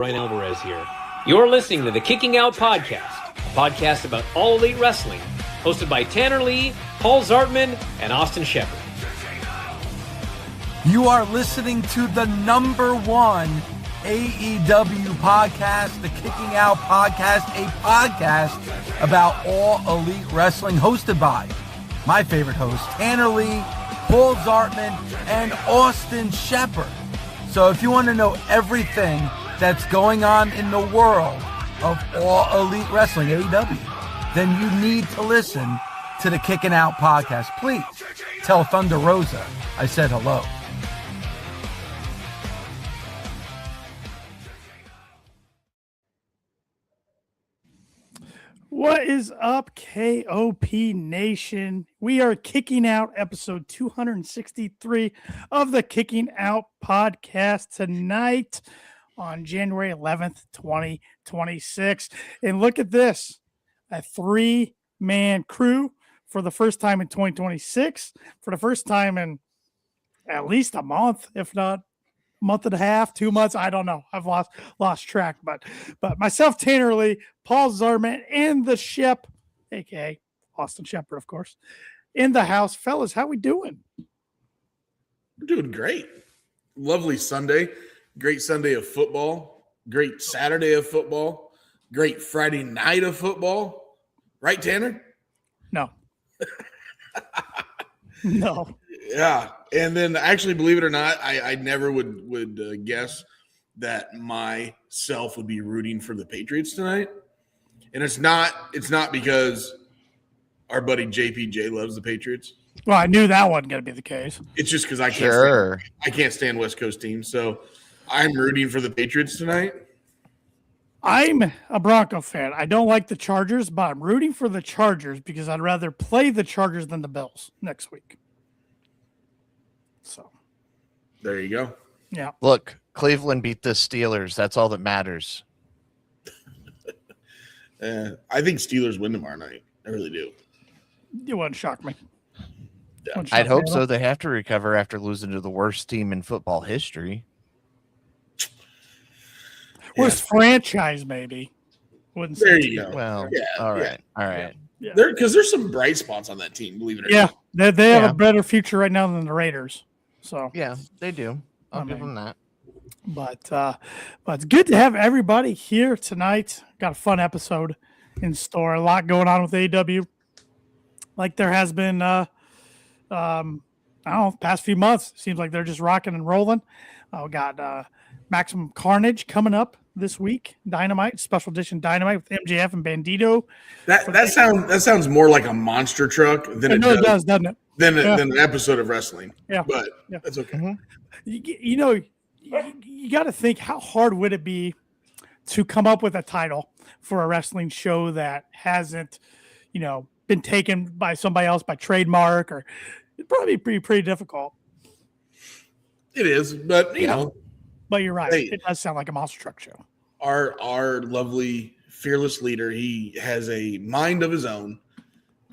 Ryan Alvarez here. You're listening to the Kicking Out Podcast, a podcast about all elite wrestling, hosted by Tanner Lee, Paul Zartman, and Austin Shepard. You are listening to the number one AEW podcast, the Kicking Out Podcast, a podcast about all elite wrestling, hosted by my favorite host, Tanner Lee, Paul Zartman, and Austin Shepard. So if you want to know everything that's going on in the world of all elite wrestling, AEW, then you need to listen to the Kicking Out Podcast. Please tell Thunder Rosa I said hello. What is up, KOP Nation? We are kicking out episode 263 of the Kicking Out Podcast tonight on January 11th, 2026. And look at this, a three-man crew for the first time in 2026, for the first time in at least a month, if not month and a half, 2 months. I don't know. I've lost track, but myself, Tanner Lee, Paul Zartman, and the Shep, aka Austin Shepard, of course, in the house. Fellas, how we doing? We're doing great. Lovely Sunday. Great Sunday of football. Great Saturday of football. Great Friday night of football. Right, Tanner? No. No. Yeah. And then actually, believe it or not, I never would guess that myself would be rooting for the Patriots tonight. And it's not because our buddy JPJ loves the Patriots. Well, I knew that wasn't going to be the case. It's just because I can't stand West Coast teams. So I'm rooting for the Patriots tonight. I'm a Bronco fan. I don't like the Chargers, but I'm rooting for the Chargers because I'd rather play the Chargers than the Bills next week. So there you go. Yeah. Look, Cleveland beat the Steelers. That's all that matters. I think Steelers win tomorrow night. I really do. It wouldn't shock me. Yeah. I'd hope so. They have to recover after losing to the worst team in football history. Worst franchise, maybe. Wouldn't say. There you go. Well, Yeah, all right. Yeah. Because there's some bright spots on that team, believe it or not. They have a better future right now than the Raiders. So Yeah, they do. I'll give them that. But it's good to have everybody here tonight. Got a fun episode in store. A lot going on with AEW, like there has been. I don't know, past few months. Seems like they're just rocking and rolling. We got Maximum Carnage coming up this week. Dynamite, special edition Dynamite with MJF and Bandito. That sounds more like a monster truck than it does, doesn't it? Than an episode of wrestling. Yeah, but that's okay. Mm-hmm. You got to think, how hard would it be to come up with a title for a wrestling show that hasn't, been taken by somebody else by trademark, or it'd probably be pretty difficult. It is, but But you're right. Hey, it does sound like a monster truck show. Our lovely fearless leader, he has a mind of his own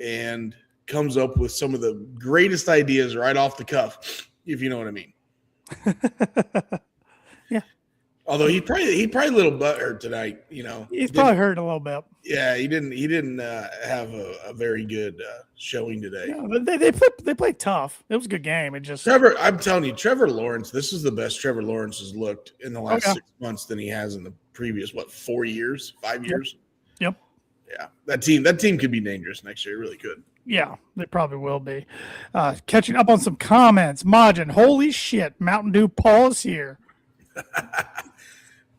and comes up with some of the greatest ideas right off the cuff, if you know what I mean. Yeah. Although he probably a little butthurt tonight, He's probably hurt a little bit. Yeah, he didn't have a very good showing today. Yeah, but they played tough. It was a good game. It just I'm telling you, Trevor Lawrence, this is the best Trevor Lawrence has looked in the last 6 months than he has in the previous 5 years? Yep. Yeah. That team could be dangerous next year. It really could. Yeah, they probably will be. Catching up on some comments. Majin, holy shit, Mountain Dew Paul is here.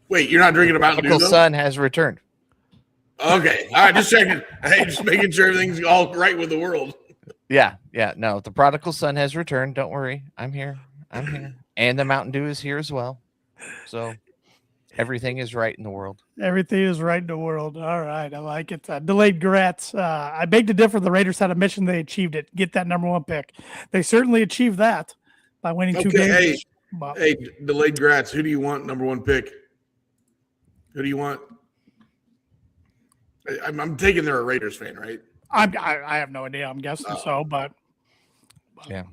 Wait, you're not drinking a Mountain Dew? Uncle Son has returned. Okay. All right, just checking. Hey, just making sure everything's all right with the world. Yeah. No, the prodigal son has returned. Don't worry. I'm here. And the Mountain Dew is here as well. So everything is right in the world. Everything is right in the world. All right, I like it. Delayed Gratz. I beg to differ. The Raiders had a mission. They achieved it. Get that number one pick. They certainly achieved that by winning 2 games. Hey, Delayed Gratz, who do you want number one pick? Who do you want? I'm taking they're a Raiders fan, right? I have no idea. I'm guessing so, but yeah.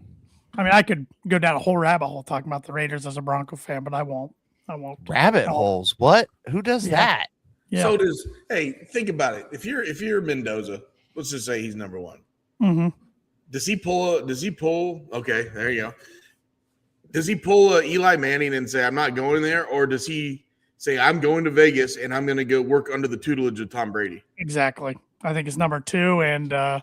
I mean, I could go down a whole rabbit hole talking about the Raiders as a Bronco fan, but I won't. I won't. Rabbit holes. What? Who does Yeah. that? Yeah. So think about it. If you're Mendoza, let's just say he's number one. Mm-hmm. Does he pull? Okay, there you go. Does he pull Eli Manning and say, I'm not going there? Or does he say, I'm going to Vegas and I'm going to go work under the tutelage of Tom Brady? Exactly. I think it's number 2. And I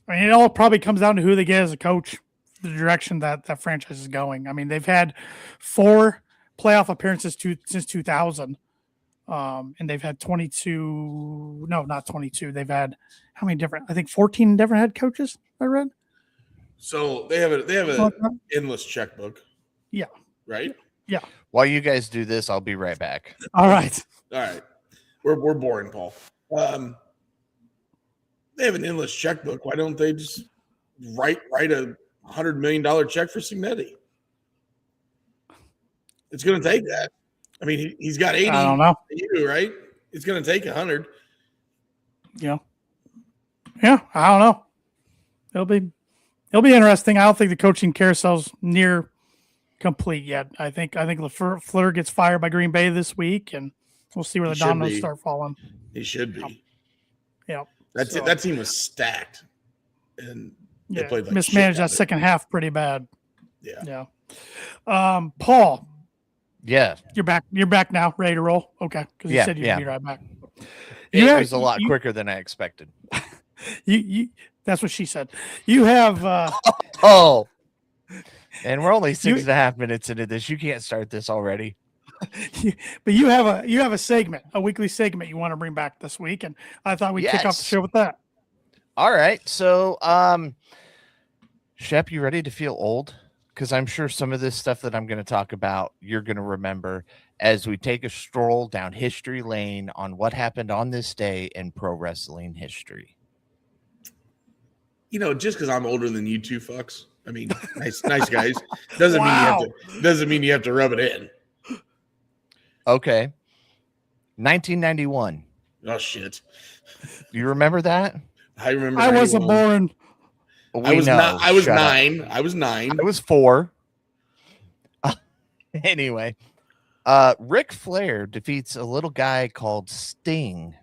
mean, it all probably comes down to who they get as a coach, the direction that franchise is going. I mean, they've had 4 playoff appearances since 2000. And they've had 22. No, not 22. They've had how many different? I think 14 different head coaches. I read. So they have an endless checkbook. Yeah. Right. Yeah. While you guys do this, I'll be right back. All right. We're boring, Paul. They have an endless checkbook. Why don't they just write a $100 million check for Cignetti? It's going to take that. I mean, he's got 80. I don't know. Right? It's going to take 100. Yeah. Yeah. I don't know. It'll be interesting. I don't think the coaching carousel's near complete yet. I think LaFleur gets fired by Green Bay this week, and we'll see where the dominoes start falling. He should be. Yeah. That team was stacked, and they played like mismanaged that second half pretty bad. Yeah. Paul. Yeah. You're back now, ready to roll. Okay, because you said you'd be right back. It was a lot quicker than I expected. You that's what she said. You have and we're only 6.5 minutes into this. You can't start this already. But you have a segment, a weekly segment you want to bring back this week, and I thought we'd kick off the show with that. All right. So Shep, you ready to feel old? Because I'm sure some of this stuff that I'm going to talk about, you're going to remember as we take a stroll down history lane on what happened on this day in pro wrestling history. Just because I'm older than you two fucks. I mean, nice guys. Doesn't mean you have to rub it in. Okay. 1991. Oh shit. You remember that? I remember. I wasn't born. I was 9. I was 9. I was 4. Anyway, Ric Flair defeats a little guy called Sting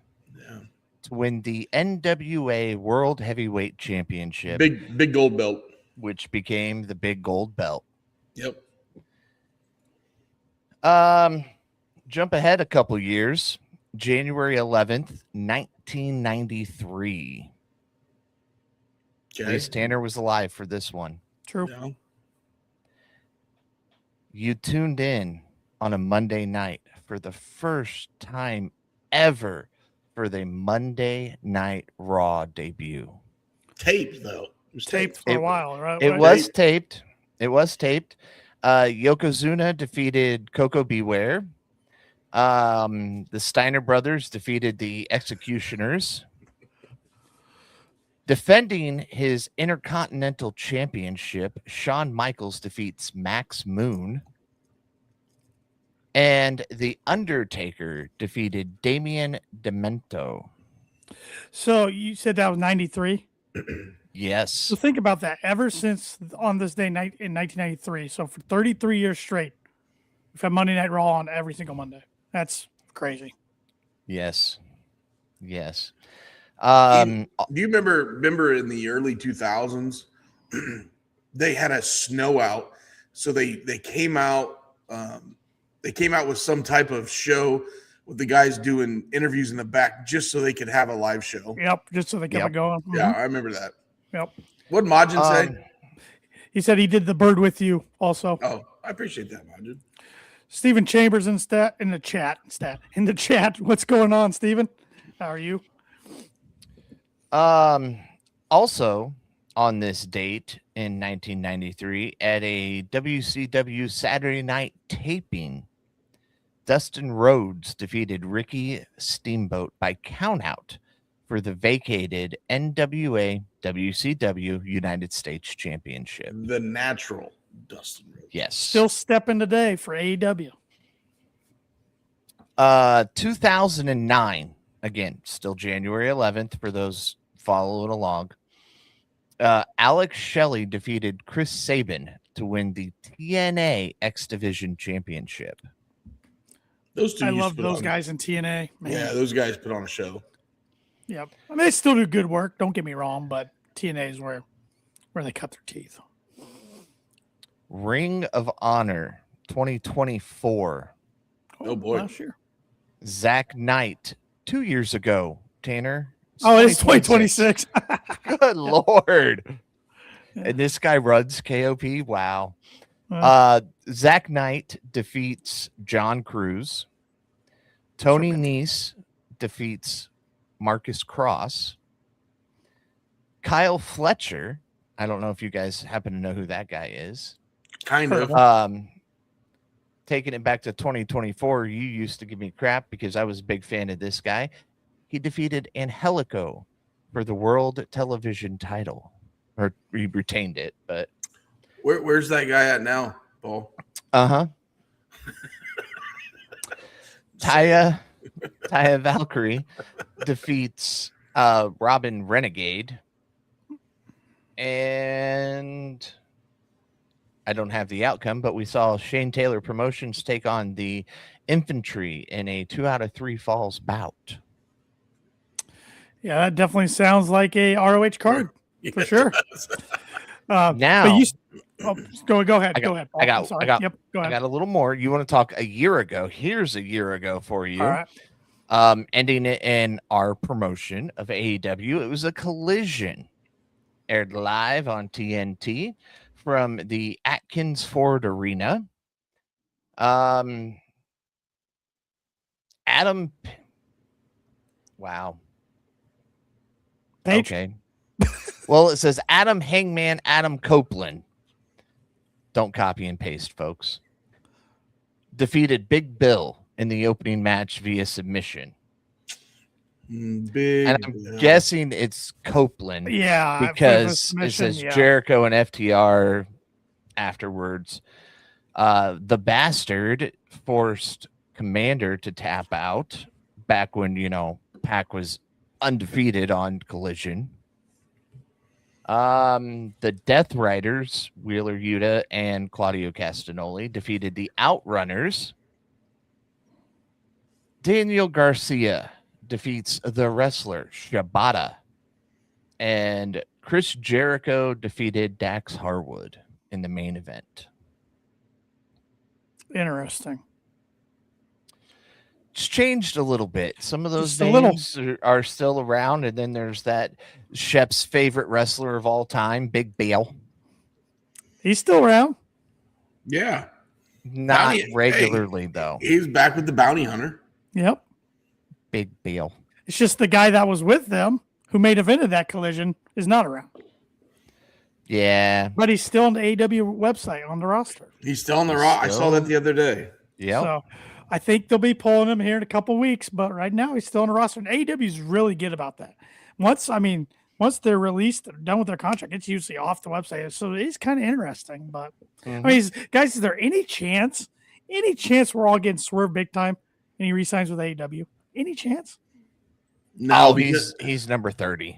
to win the NWA World Heavyweight Championship. Big gold belt. Which became the big gold belt. Yep. Jump ahead a couple years. January 11th, 1993. Okay. At least Tanner was alive for this one. True. Yeah. You tuned in on a Monday night for the first time ever for the Monday Night Raw debut. Taped, though. It was taped for a while, right? It was taped. It was taped. Yokozuna defeated Coco Beware. The Steiner brothers defeated the Executioners. Defending his Intercontinental Championship, Shawn Michaels defeats Max Moon. And The Undertaker defeated Damien Demento. So you said that was 93? Yes. So think about that. Ever since on this day in 1993, so for 33 years straight, we've had Monday Night Raw on every single Monday. That's crazy. Yes. Yes. Do you remember in the early 2000s, they had a snow out, so they came out with some type of show with the guys doing interviews in the back just so they could have a live show. Yep, just so they kept it going. Mm-hmm. Yeah, I remember that. Yep. What did Majin say? He said he did the bird with you also. Oh, I appreciate that, Majin. Stephen Chambers in the chat. What's going on, Stephen? How are you? Also on this date in 1993 at a WCW Saturday night taping, Dustin Rhodes defeated Ricky Steamboat by countout for the vacated NWA WCW United States Championship. The natural Dustin Rhodes. Yes. Still stepping today for AEW. 2009. Again, still January 11th for those following along. Alex Shelley defeated Chris Sabin to win the TNA X Division Championship. Those two. I used to love put those on- guys in TNA. Man. Yeah, those guys put on a show. Yep. I mean, they still do good work. Don't get me wrong, but TNA is where they cut their teeth. Ring of Honor 2024. Oh, boy. Last year. Zach Knight 2 years ago. Tanner. It's 2026. Good Lord. And this guy runs KOP. Wow. Zach Knight defeats John Cruz. Tony Nese defeats Marcus Cross. Kyle Fletcher. I don't know if you guys happen to know who that guy is. Kind of. Taking it back to 2024, you used to give me crap because I was a big fan of this guy. He defeated Angelico for the world television title, or he retained it, but Where's that guy at now, Paul? Taya Valkyrie defeats Robin Renegade, and I don't have the outcome, but we saw Shane Taylor Promotions take on the Infantry in a 2 out of 3 falls bout. Yeah, that definitely sounds like a ROH card for sure. Now, go ahead. Go ahead. I got Yep, go ahead. I got a little more. You want to talk a year ago? Here's a year ago for you. All right. Ending it in our promotion of AEW. It was a collision aired live on TNT from the Atkins Ford Arena. Adam. Wow. Page? Okay. Well, it says Adam Copeland. Don't copy and paste, folks. Defeated Big Bill in the opening match via submission. And I'm guessing it's Copeland. Yeah. Because it says Jericho and FTR afterwards. The Bastard forced Commander to tap out back when, Pac was undefeated on Collision. The Death Riders, Wheeler Yuta and Claudio Castagnoli, defeated the Outrunners. Daniel Garcia defeats the wrestler Shibata. And Chris Jericho defeated Dax Harwood in the main event. Interesting. It's changed a little bit. Some of those names are still around, and then there's that Shep's favorite wrestler of all time, Big Bill. He's still around. Yeah. Not regularly, though. He's back with the Bounty Hunter. Yep. Big Bill. It's just the guy that was with them who made event of that collision is not around. Yeah. But he's still on the AEW website on the roster. He's still on the roster. I saw that the other day. Yeah. So I think they'll be pulling him here in a couple weeks, but right now he's still on the roster. And AEW is really good about that. Once they're released, they're done with their contract, it's usually off the website. So it's kind of interesting. But guys, is there any chance we're all getting swerved big time and he resigns with AEW? Any chance? No, he's number 30.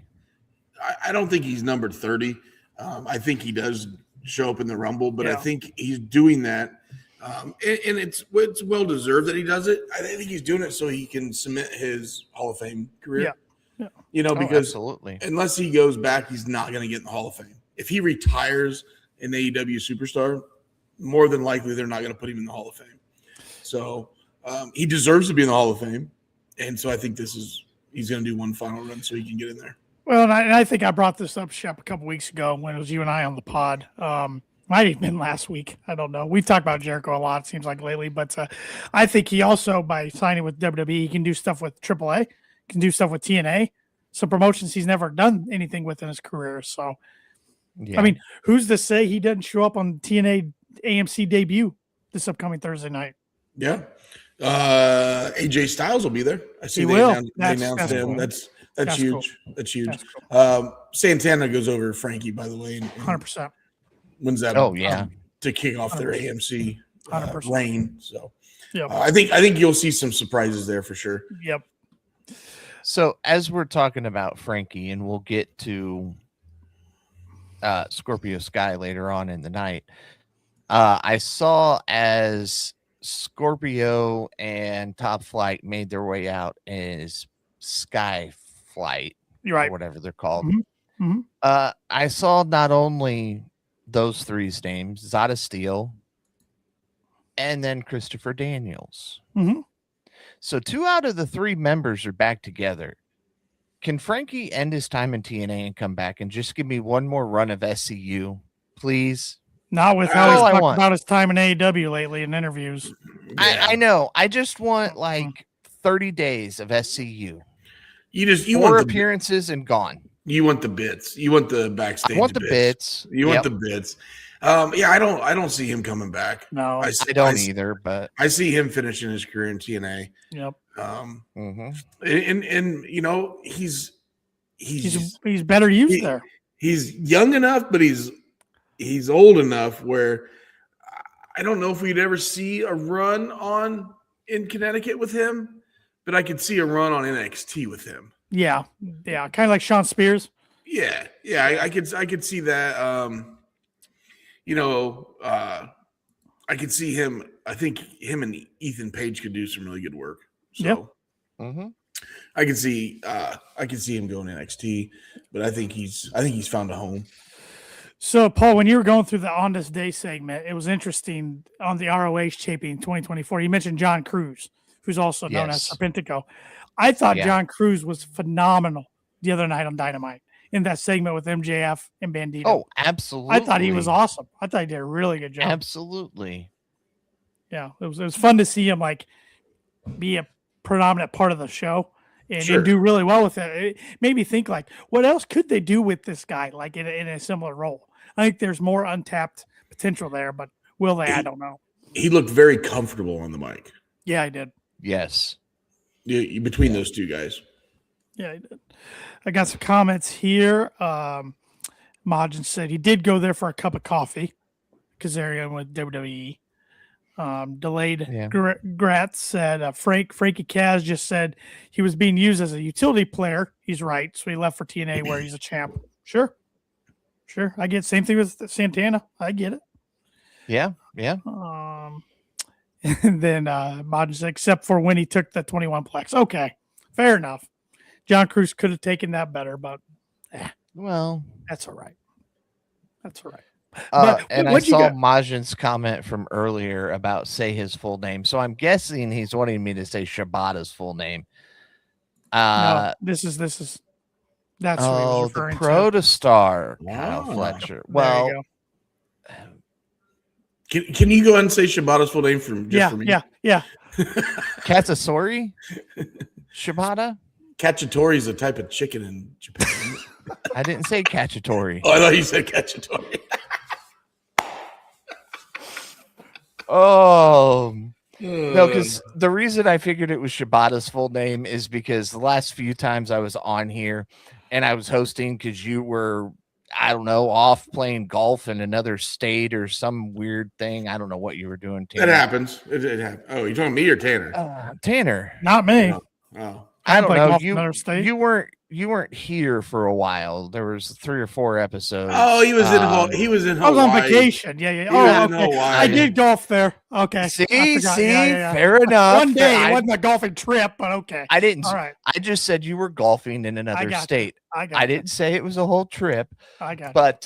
I don't think he's number 30. I think he does show up in the Rumble, but I think he's doing that. And it's well deserved that he does it. I think he's doing it so he can cement his Hall of Fame career. Yeah. Because absolutely. Unless he goes back, he's not going to get in the Hall of Fame. If he retires an AEW superstar, more than likely they're not going to put him in the Hall of Fame. So he deserves to be in the Hall of Fame. And so I think he's going to do one final run so he can get in there. Well, and I think I brought this up, Shep, a couple weeks ago when it was you and I on the pod. Might have been last week. I don't know. We've talked about Jericho a lot, it seems like lately. But I think he also, by signing with WWE, he can do stuff with AAA, can do stuff with TNA, some promotions he's never done anything with in his career. So, I mean, who's to say he doesn't show up on TNA AMC debut this upcoming Thursday night? Yeah. AJ Styles will be there. I see they announced him. Cool. That's huge. Cool. That's huge. That's cool. Santana goes over Frankie, by the way. 100%. Wins that. To kick off their AMC reign. So I think you'll see some surprises there for sure. Yep. So as we're talking about Frankie, and we'll get to Scorpio Sky later on in the night, I saw as Scorpio and Top Flight made their way out as Sky Flight, You're right. or whatever they're called. Mm-hmm. I saw not only those three's names, Zada Steele, and then Christopher Daniels. Mm-hmm. So 2 out of the 3 members are back together. Can Frankie end his time in TNA and come back and just give me one more run of SCU, please? Not with how he's talked about his time in AEW lately in interviews. Yeah. I know. I just want like 30 days of SCU. You 4 want appearances and gone. You want the bits. You want the backstage. I want the bits. You want the bits. Yeah, I don't see him coming back. No, I don't either. But I see him finishing his career in TNA. Yep. And you know he's better used there. He's young enough, but he's old enough where I don't know if we'd ever see a run in Connecticut with him, but I could see a run on NXT with him. Yeah, kind of like Sean Spears. Yeah, I could see that. I could see him. I think him and Ethan Page could do some really good work. So, I can see him going to NXT, but I think he's found a home. So, Paul, when you were going through the On This Day segment, it was interesting on the ROH taping 2024. You mentioned John Cruz, who's also known as Serpentico. I thought John Cruz was phenomenal the other night on Dynamite in that segment with MJF and Bandito. Oh, absolutely. I thought he was awesome. I thought he did a really good job. Absolutely. Yeah, it was fun to see him like be a predominant part of the show and do really well with it. It made me think like, what else could they do with this guy like in a similar role? I think there's more untapped potential there, but will they? I don't know. He looked very comfortable on the mic. Yeah, I did. Yes. Yeah, between those two guys. Yeah, I did. I got some comments here. Majin said he did go there for a cup of coffee because they're in with WWE. Delayed Gratz said Frankie Kaz just said he was being used as a utility player. He's right. So he left for TNA where he's a champ. Sure. I get same thing with Santana. I get it. Yeah. And then Majin said, except for when he took the 21 plex. Okay. Fair enough. John Cruz could have taken that better, but well, that's all right. And I saw Majin's comment from earlier about say his full name. So I'm guessing he's wanting me to say Shibata's full name. No, this is that's what he was referring the Protostar, Kyle Fletcher. Well, can you go ahead and say Shibata's full name for me? Yeah. Katsasori? Shibata? Cacciatore is a type of chicken in Japan. I didn't say cacciatore. Oh, I thought you said cacciatore. No, because the reason I figured it was Shibata's full name is because the last few times I was on here and I was hosting because you were, I don't know, off playing golf in another state or some weird thing. I don't know what you were doing, Tanner. That happens. It happens. Oh, you're talking me or Tanner? Tanner. Not me. Oh. I don't know. You weren't here for a while. There was 3 or 4 episodes. Oh, he was in Hawaii. I was on vacation. Yeah. Oh, okay. I did golf there. Okay. See, fair enough. One day it wasn't a golfing trip, but okay. I didn't. All right. I just said you were golfing in another state. I didn't say it was a whole trip. I got but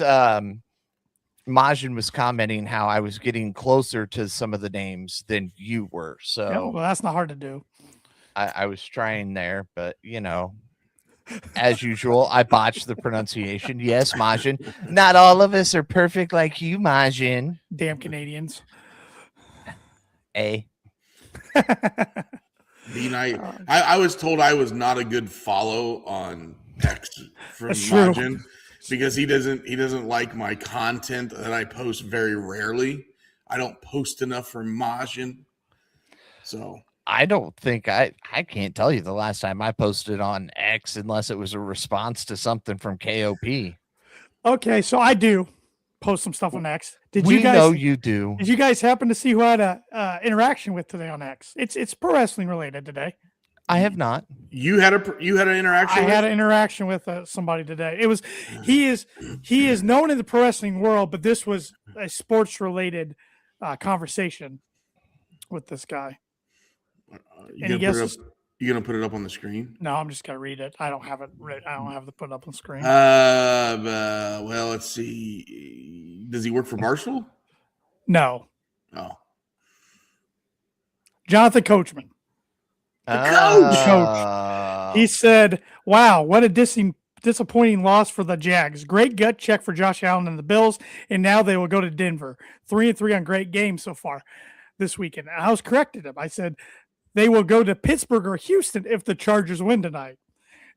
Majin was commenting how I was getting closer to some of the names than you were. So well, that's not hard to do. I was trying there, but as usual, I botched the pronunciation. Yes, Majin. Not all of us are perfect like you, Majin. Damn Canadians. I was told I was not a good follow on X from Majin because he doesn't like my content that I post very rarely. I don't post enough for Majin. So I don't think I can't tell you the last time I posted on X unless it was a response to something from KOP. Okay, so I do post some stuff on X. We know you do. Did you guys happen to see who I had a interaction with today on X? It's pro wrestling related today. I have not. You had an interaction. I had an interaction with somebody today. It was he is known in the pro wrestling world, but this was a sports related conversation. with this guy. You gonna put it up on the screen? No, I'm just gonna read it. I don't have it. I don't have it put up on the screen. Well, let's see. Does he work for Marshall? No. Oh, Jonathan Coachman. The coach. He said, "Wow, what a disappointing loss for the Jags. Great gut check for Josh Allen and the Bills, and now they will go to Denver. 3-3 on great games so far this weekend." I was corrected him. I said they will go to Pittsburgh or Houston if the Chargers win tonight.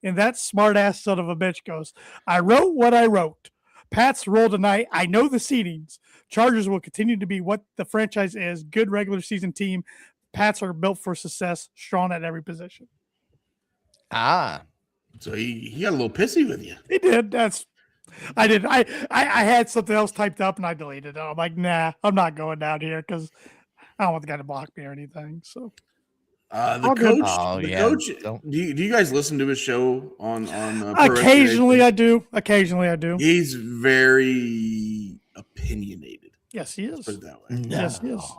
And that smart ass son of a bitch goes, "I wrote what I wrote. Pats roll tonight. I know the seedings. Chargers will continue to be what the franchise is. Good regular season team. Pats are built for success, strong at every position." So he got a little pissy with you. He did. I did. I had something else typed up and I deleted it. I'm like, nah, I'm not going down here because I don't want the guy to block me or anything. So the coach. Do you guys listen to his show on Occasionally I do. He's very opinionated. Yes, he is. Let's put it that way. No. Yes, he is.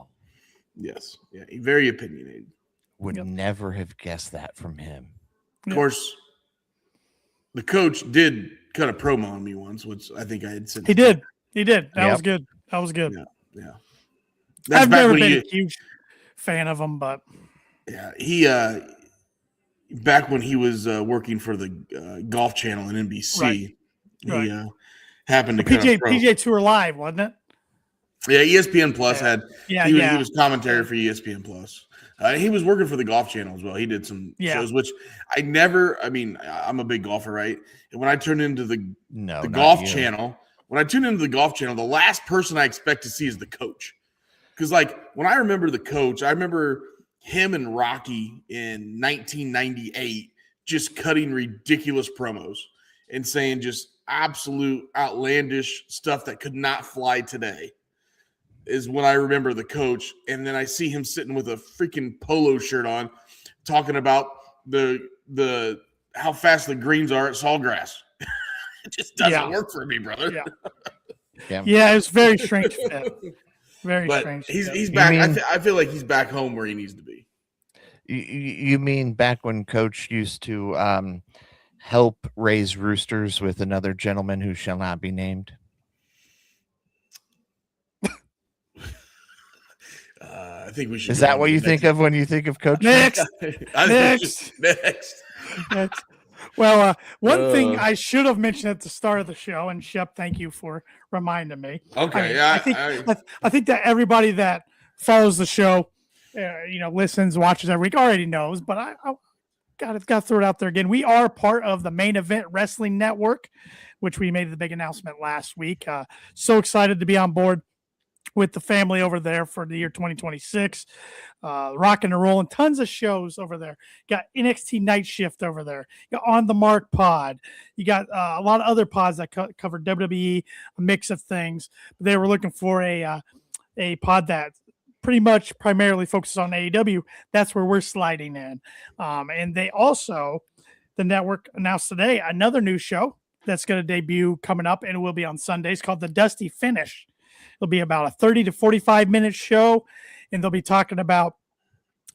Yes. Yeah. Very opinionated. Would never have guessed that from him. Of course, the coach did cut a promo on me once, which I think I had said. He did. That was good. Yeah. I've never been a huge fan of him, but yeah, he back when he was working for the Golf Channel and NBC, he happened to PGA Tour Live, wasn't it? Yeah, ESPN Plus he was commentary for ESPN Plus. He was working for the Golf Channel as well. He did some shows, which I'm a big golfer, right? And when I tune into the Golf Channel, the last person I expect to see is the coach. Because, when I remember the coach, I remember him and Rocky in 1998 just cutting ridiculous promos and saying just absolute outlandish stuff that could not fly today. Is when I remember the coach, and then I see him sitting with a freaking polo shirt on, talking about the how fast the greens are at Sawgrass. It just doesn't work for me, brother. Yeah, it's very strange fit. Strange. He's back. I feel like he's back home where he needs to be. You mean back when Coach used to help raise roosters with another gentleman who shall not be named? I think we should. Is that what you think of when you think of Coach? Next. Well, one thing I should have mentioned at the start of the show, and Shep, thank you for reminding me. Okay, I think that everybody that follows the show, listens, watches every week already knows, but I got to throw it out there again. We are part of the Main Event Wrestling Network, which we made the big announcement last week. So excited to be on board with the family over there for the year 2026, rocking and rolling, tons of shows over there. Got NXT Night Shift over there. You got On the Mark Pod. You got a lot of other pods that cover WWE, a mix of things. They were looking for a pod that pretty much primarily focuses on AEW. That's where we're sliding in. And they also, the network announced today, another new show that's going to debut coming up, and it will be on Sundays, called The Dusty Finish. It'll be about a 30 to 45-minute show, and they'll be talking about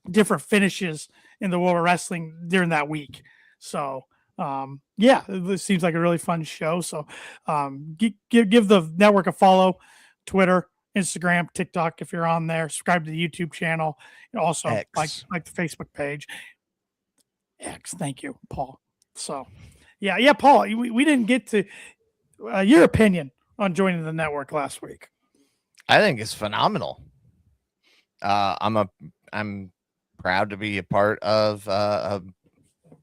different finishes in the world of wrestling during that week. So, it seems like a really fun show. So, give the network a follow, Twitter, Instagram, TikTok, if you're on there. Subscribe to the YouTube channel, and also like the Facebook page. X, thank you, Paul. So, Paul, we didn't get to your opinion on joining the network last week. I think it's phenomenal. I'm proud to be a part of a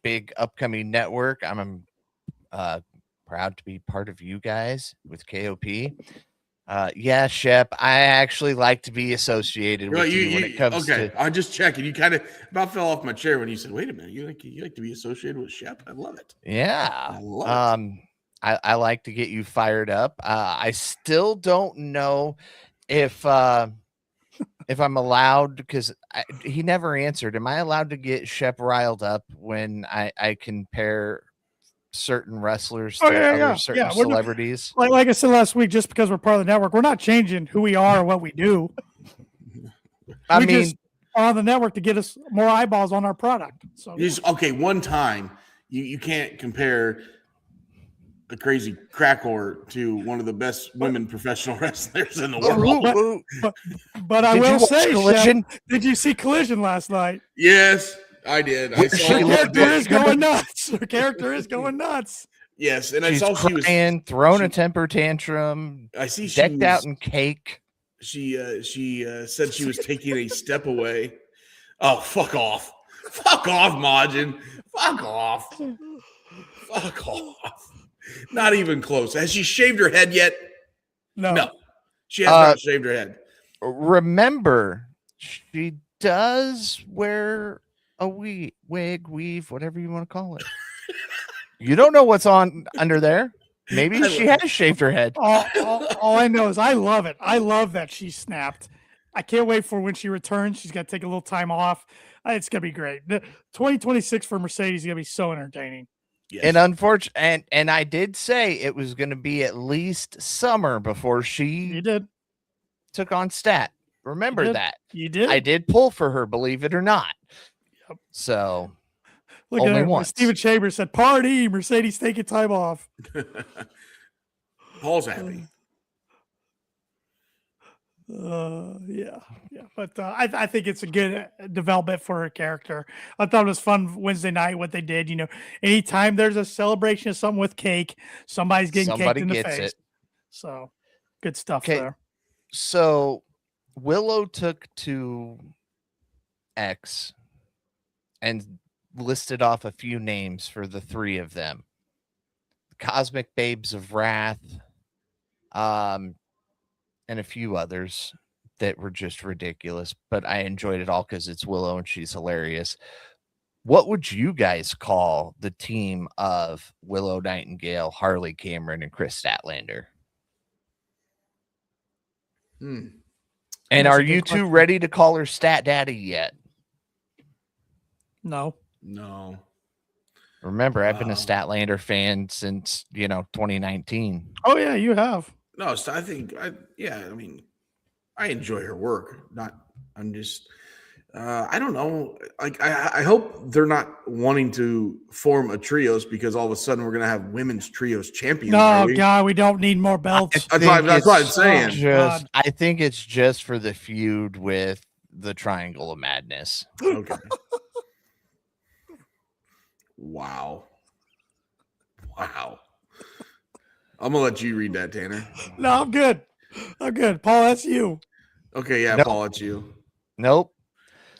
big upcoming network. I'm proud to be part of you guys with KOP. Shep, I actually like to be associated with you when it comes to. I'm just checking. You kind of about fell off my chair when you said, "Wait a minute, you like to be associated with Shep?" I love it. Yeah, I love it. I like to get you fired up. I still don't know if I'm allowed, because he never answered. Am I allowed to get Shep riled up when I compare certain wrestlers to certain celebrities? Like I said last week, just because we're part of the network, we're not changing who we are or what we do. on the network to get us more eyeballs on our product. So Okay, one time you can't compare the crazy crack whore to one of the best women professional wrestlers in the world. But I Did you will watch say, Collision? Shep, did you see Collision last night? Yes, I did. I saw Her character it. is going nuts. Her character is going nuts. Yes, and She's I saw crying, throwing a temper tantrum. I see she decked was, out in cake. She said she was taking a step away. Oh, fuck off. Fuck off, Majin. Fuck off. Fuck off. Not even close. Has she shaved her head yet? No. She has not shaved her head. Remember, she does wear a wig, weave, whatever you want to call it. You don't know what's on under there. Maybe she has shaved her head. All I know is I love it. I love that she snapped. I can't wait for when she returns. She's got to take a little time off. It's going to be great. The 2026 for Mercedes is going to be so entertaining. Yes. And unfortunately, and I did say it was going to be at least summer before she took on Stat. Remember that. You did. I did pull for her, believe it or not. Yep. So look only at once. Steven Chambers said, "Party, Mercedes taking time off." Paul's happy. Yeah. But I think it's a good development for her character. I thought it was fun Wednesday night what they did. You know, anytime there's a celebration of something with cake, somebody's getting caked in the face. So good stuff there. So Willow took to X and listed off a few names for the three of them. Cosmic Babes of Wrath, and a few others that were just ridiculous, but I enjoyed it all because it's Willow and she's hilarious. What would you guys call the team of Willow Nightingale, Harley Cameron, and Chris Statlander? And That's are you two ready to call her Stat Daddy yet? No. Remember, I've been a Statlander fan since 2019. Oh yeah, you have. No, I think I enjoy her work. I don't know. Like, I hope they're not wanting to form a trios because all of a sudden we're going to have women's trios champions. No, God, we don't need more belts. That's what I'm saying. I think it's just for the feud with the Triangle of Madness. Okay. Wow. I'm going to let you read that, Tanner. No, I'm good. Paul, that's you. Okay, yeah, nope. Paul, it's you. Nope.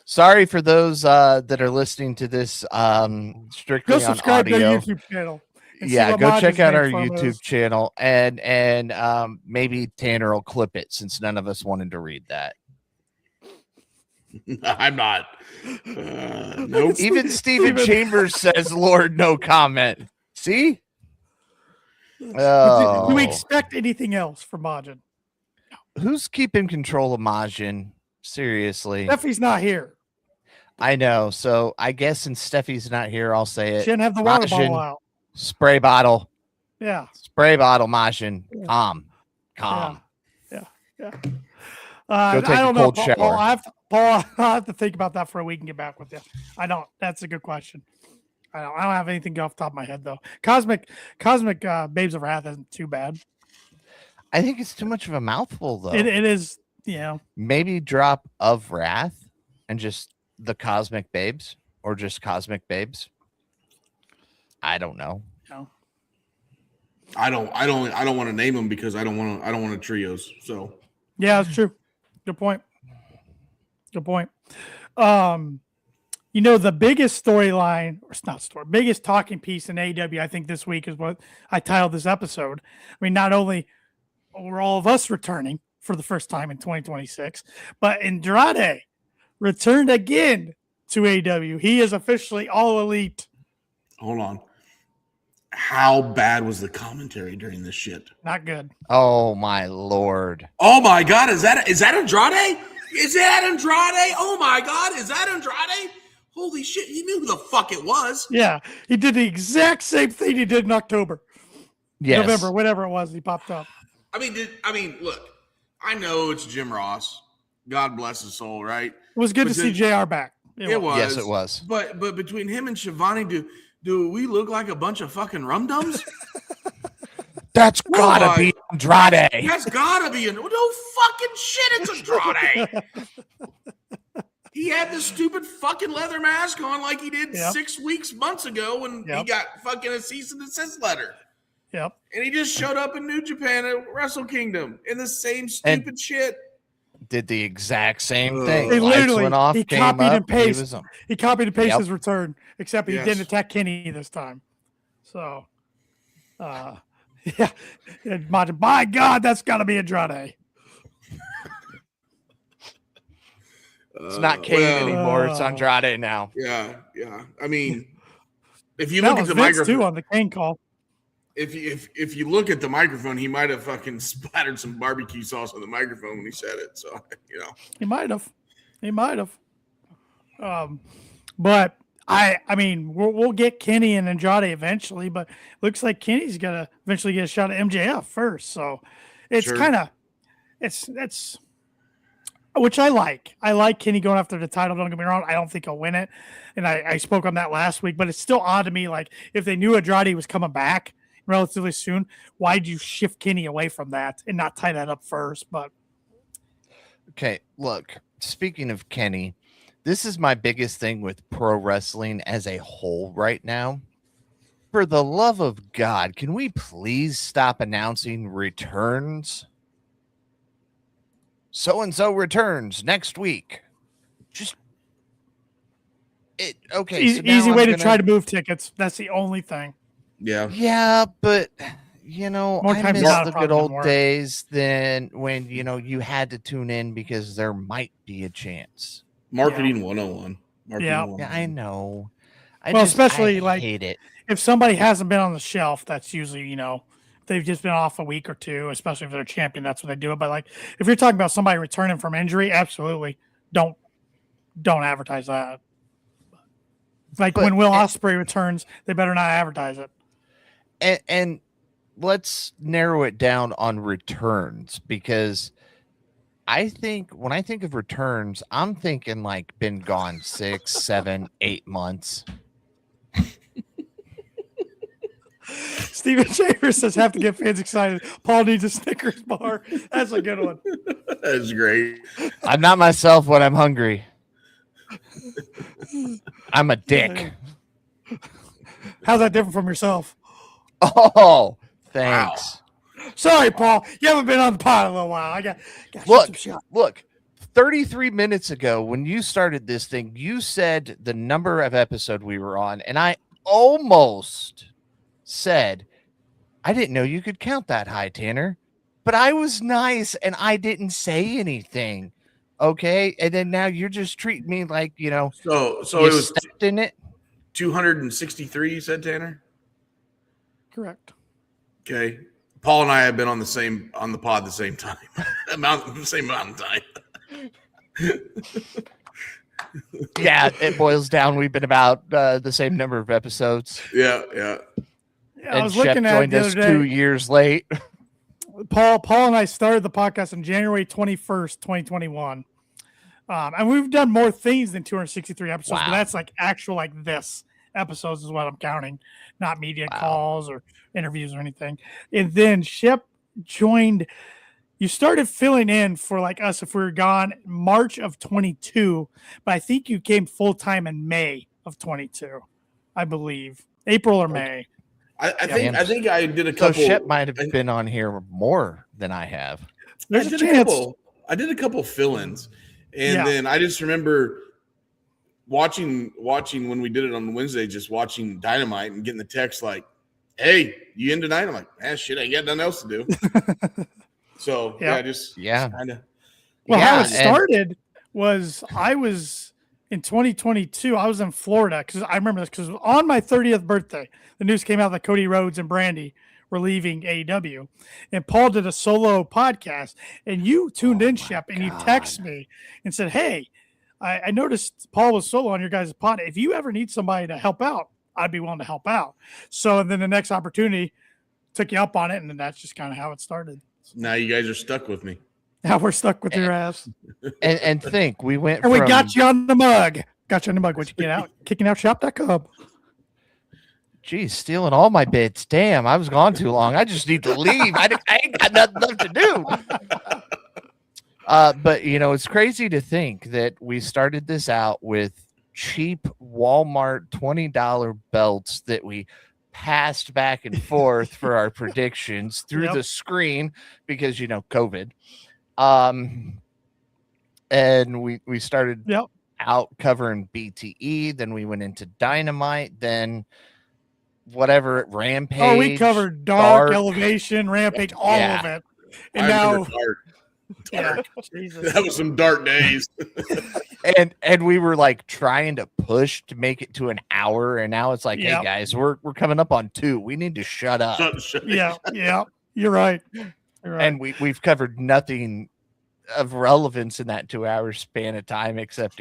Sorry for those that are listening to this strictly go subscribe on audio. to our YouTube channel. Yeah, go check out our YouTube channel, and maybe Tanner will clip it since none of us wanted to read that. I'm not. Nope. Even Steven Chambers says, "Lord, no comment." See? Do we expect anything else from Majin? Who's keeping control of Majin? Seriously. Steffi's not here. I know. So I guess since Steffi's not here, I'll say it. She didn't have the water bottle out. Spray bottle. Yeah. Spray bottle, Majin. Calm. Yeah. Go take a cold shower. Paul, I'll have to think about that for a week and get back with you. I don't. That's a good question. I don't have anything off the top of my head, though. Cosmic Babes of Wrath isn't too bad. I think it's too much of a mouthful, though. It is, yeah. Maybe drop of Wrath and just the Cosmic Babes, or just Cosmic Babes. I don't know. No. I don't want to name them because I don't want to trios. So yeah, that's true. Good point. The biggest storyline, or it's not story, biggest talking piece in AEW, I think this week is what I titled this episode. I mean, not only were all of us returning for the first time in 2026, but Andrade returned again to AEW. He is officially All Elite. Hold on. How bad was the commentary during this shit? Not good. Oh my Lord. Oh my God. Is that Andrade? Is that Andrade? Oh my God. Is that Andrade? Holy shit. He knew who the fuck it was. Yeah. He did the exact same thing he did in October. Yes. November, whatever it was, he popped up. I mean, look, I know it's Jim Ross, God bless his soul, right? It was good But to see JR back. It was. Yes, it was. But between him and Shivani, do we look like a bunch of fucking rum-dums? That's gotta be Andrade. That's gotta be no fucking shit. It's Andrade. He had this stupid fucking leather mask on like he did 6 months ago when he got fucking a cease and desist letter. Yep. And he just showed up in New Japan at Wrestle Kingdom in the same stupid shit. Did the exact same thing. He literally went off, he came copied up, and pasted. He copied and pasted his return, except he didn't attack Kenny this time. So, yeah. My God, that's got to be Andrade. It's not Kane anymore. It's Andrade now. Yeah. I mean, if you look at the microphone too on the Kane call. If you look at the microphone, he might have fucking splattered some barbecue sauce on the microphone when he said it. So he might have. But I mean, we'll get Kenny and Andrade eventually, but looks like Kenny's gonna eventually get a shot at MJF first. So it's kind of it's which I like. I like Kenny going after the title. Don't get me wrong. I don't think he'll win it, and I spoke on that last week. But it's still odd to me. Like if they knew Andrade was coming back relatively soon, why'd you shift Kenny away from that and not tie that up first? But okay, look, speaking of Kenny, this is my biggest thing with pro wrestling as a whole right now. For the love of God, can we please stop announcing returns? So-and-so returns next week. Just it. Okay, easy way to try to move tickets. That's the only thing. Yeah, but I miss the good old days then when you had to tune in because there might be a chance. Marketing 101. Yeah, I know. I hate it. If somebody hasn't been on the shelf, that's usually they've just been off a week or two, especially if they're a champion. That's when they do it. But like if you're talking about somebody returning from injury, absolutely don't advertise that. Like when Will Ospreay returns, they better not advertise it. And let's narrow it down on returns, because I think when I think of returns, I'm thinking like been gone 6, 7, 8 months. Steven Chambers says have to get fans excited. Paul needs a Snickers bar. That's a good one. That's great. I'm not myself when I'm hungry. I'm a dick. How's that different from yourself? Oh, thanks. Wow. Sorry, Paul. You haven't been on the pod in a little while. I got look. 33 minutes ago, when you started this thing, you said the number of episode we were on, and I almost said, I didn't know you could count that high, Tanner. But I was nice, and I didn't say anything. Okay, and then now you're just treating me like So it was stepped in it. 263. You said, Tanner. Correct. Okay. Paul and I have been on the pod the same time. same amount of time. Yeah, it boils down. We've been about the same number of episodes. Yeah. I was Shep looking at joined us 2 years late. Paul and I started the podcast on January 21st, 2021. And we've done more things than 263 episodes, but that's like actual like this episodes is what I'm counting, not media calls or interviews or anything. And then Shep joined. You started filling in for like us if we were gone March of 22, but I think you came full time in May of 22, I believe, April or May. I think I did a couple. So Shep might have been on here more than I have. I did a couple fill-ins, and then I just remember watching when we did it on Wednesday, just watching Dynamite and getting the text like, "Hey, you in tonight?" I'm like, shit, I ain't got nothing else to do." So kind of. Well, how it started was I was in 2022. I was in Florida because I remember this because on my 30th birthday, the news came out that Cody Rhodes and Brandy were leaving AEW, and Paul did a solo podcast, and you tuned in, Shep, and you text me and said, "Hey, I noticed Paul was solo on your guys' pod. If you ever need somebody to help out, I'd be willing to help out." So then the next opportunity took you up on it, and then that's just kind of how it started. Now you guys are stuck with me. Now we're stuck with your ass. And think we went And from, we got you on the mug. Got you on the mug. What'd you get out? KickingOutShop.com. geez, stealing all my bits. Damn, I was gone too long. I just need to leave. I ain't got nothing left to do. But it's crazy to think that we started this out with cheap Walmart $20 belts that we passed back and forth for our predictions through the screen because COVID. And we started out covering BTE, then we went into Dynamite, then whatever, Rampage. Oh, we covered Dark, Elevation, Rampage, all of it. And now Dark. Jesus. That was some dark days. and we were like trying to push to make it to an hour, and now it's like, hey guys, we're coming up on 2. We need to shut up. Yeah, you're right. And we've covered nothing of relevance in that 2 hour span of time, except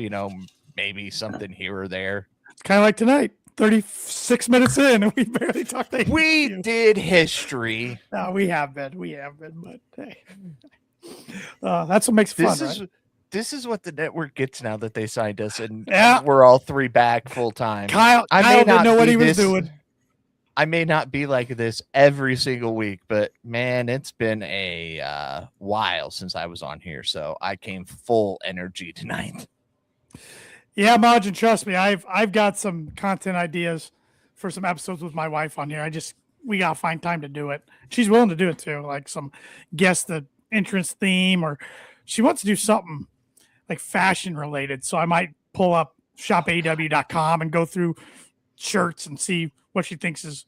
maybe something here or there. It's kind of like tonight. 36 minutes in, and we barely talked. We did history. No, we have been, but hey, that's what makes it fun. Right? This is what the network gets now that they signed us, and Yeah. we're all 3 back full time. Kyle didn't know what he was doing. I may not be like this every single week, but man, it's been a while since I was on here, so I came full energy tonight. Yeah, Margin, trust me, I've got some content ideas for some episodes with my wife on here. We gotta find time to do it. She's willing to do it too, like some guess the entrance theme, or she wants to do something like fashion related. So I might pull up shopaew.com and go through shirts and see what she thinks is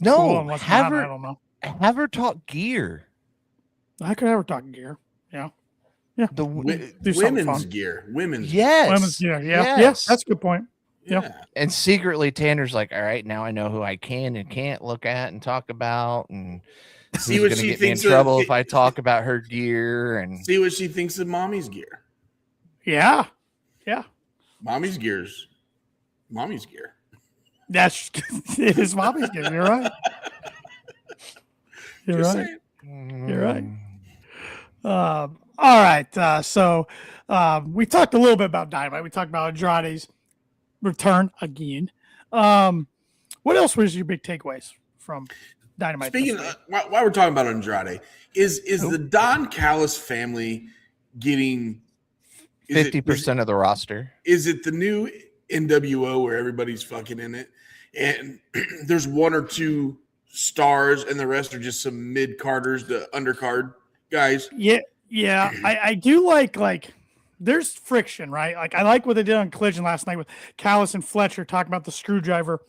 cool and what's not. I don't know. Have her talk gear. I could have her talk gear. Yeah. The women's gear. Women's gear. Yeah. Yes. That's a good point. Yeah. And secretly Tanner's like, all right, now I know who I can and can't look at and talk about, and see what she get me in trouble if I talk about her gear, and see what she thinks of mommy's gear. Yeah. Mommy's gear's mommy's gear. It is mommy's gear. You're right. You're right. All right. So we talked a little bit about Dynamite. We talked about Andrade's return again. What else was your big takeaways from Dynamite? Speaking of, while we're talking about Andrade, is the Don Callis family getting 50% of the roster? Is it the new NWO where everybody's fucking in it, and there's 1 or 2 stars, and the rest are just some mid-carders, the undercard guys? Yeah. I do like there's friction, right? Like I like what they did on Collision last night with Callis and Fletcher talking about the screwdriver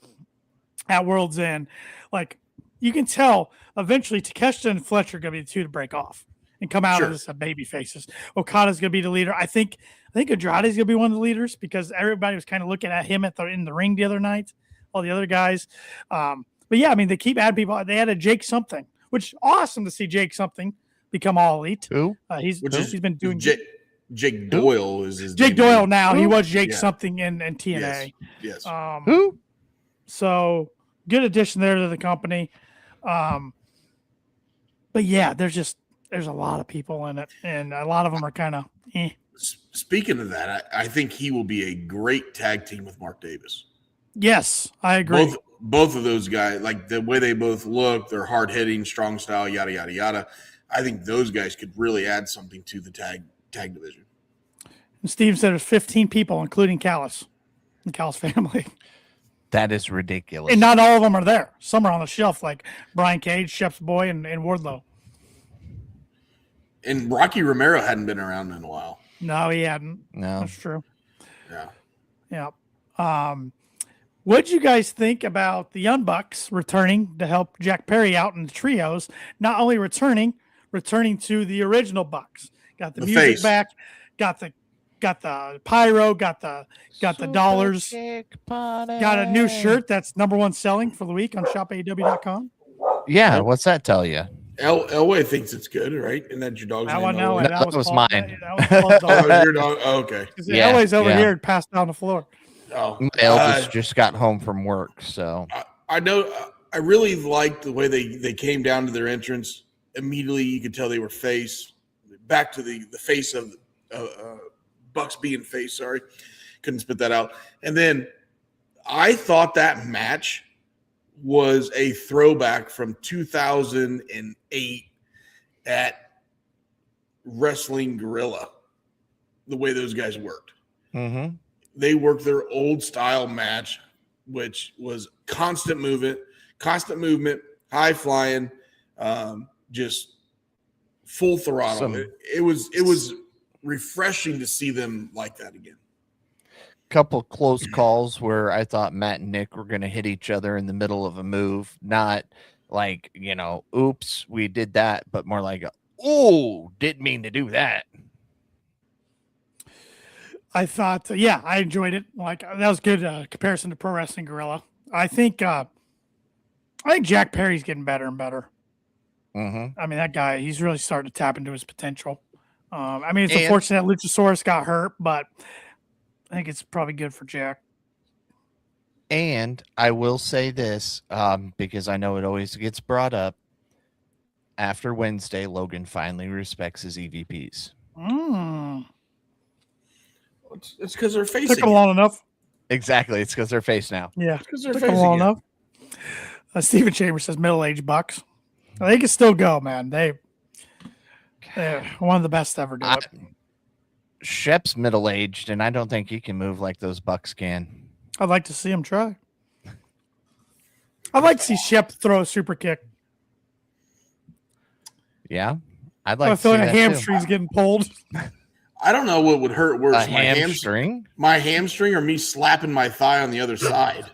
at World's End. Like you can tell eventually Takeshita and Fletcher are going to be the 2 to break off and come out as baby faces. Okada's going to be the leader. I think Andrade's going to be one of the leaders because everybody was kind of looking at him in the ring the other night, all the other guys. But yeah, I mean, they keep adding people. They added Jake Something, which awesome to see Jake Something become all elite. Who? He's been doing Jake Doyle is his Jake name. Doyle now. Who? He was Jake Something in TNA. Yes. Who? So good addition there to the company. But yeah, there's a lot of people in it, and a lot of them are kind of Speaking of that, I think he will be a great tag team with Mark Davis. Yes, I agree. Both of those guys, like the way they both look, they're hard hitting, strong style, yada yada yada. I think those guys could really add something to the tag division. And Steve said there's 15 people, including Callis, the Callis family. That is ridiculous. And not all of them are there. Some are on the shelf, like Brian Cage, Shep's boy, and Wardlow. And Rocky Romero hadn't been around in a while. No, he hadn't. No. That's true. Yeah. What'd you guys think about the Young Bucks returning to help Jack Perry out in the trios? Not only returning to the original Bucks. Got the music face back. Got the pyro. Got the dollars. Got a new shirt that's #1 selling for the week on shopaew.com. Yeah, what's that tell you? Elway thinks it's good, right? And that's your dog's name. No, that was mine. That was your dog. Oh, okay. Yeah, Elway's over here and passed down the floor. Oh, my eldest just got home from work, so I know. I really liked the way they came down to their entrance. Immediately, you could tell they were face. back to the face of Bucks being face. Sorry, couldn't spit that out. And then I thought that match was a throwback from 2008 at Wrestling Guerrilla, the way those guys worked. Mm-hmm. They worked their old style match, which was constant movement, high flying, just full throttle. It was refreshing to see them like that again. Couple close calls where I thought Matt and Nick were going to hit each other in the middle of a move, not like, oops, we did that, but more like, oh, didn't mean to do that. I thought, I enjoyed it. Like, that was good comparison to Pro Wrestling Guerrilla. I think Jack Perry's getting better and better. Mm-hmm. I mean, that guy, he's really starting to tap into his potential. It's unfortunate that Luchasaurus got hurt, but I think it's probably good for Jack. And I will say this, because I know it always gets brought up. After Wednesday, Logan finally respects his EVPs. It's because they're facing. Took them long enough. Exactly. It's because they're face now. Yeah. Because they're Took them facing long you. enough. Steven Chambers says middle-aged Bucks. They can still go, man. They're one of the best ever do it. Shep's middle-aged, and I don't think he can move like those Bucks can. I'd like to see him try. I'd like to see Shep throw a super kick. Yeah, I'd like I to feel see like a that hamstring's getting pulled. I don't know what would hurt worse, a hamstring, my hamstring, or me slapping my thigh on the other side.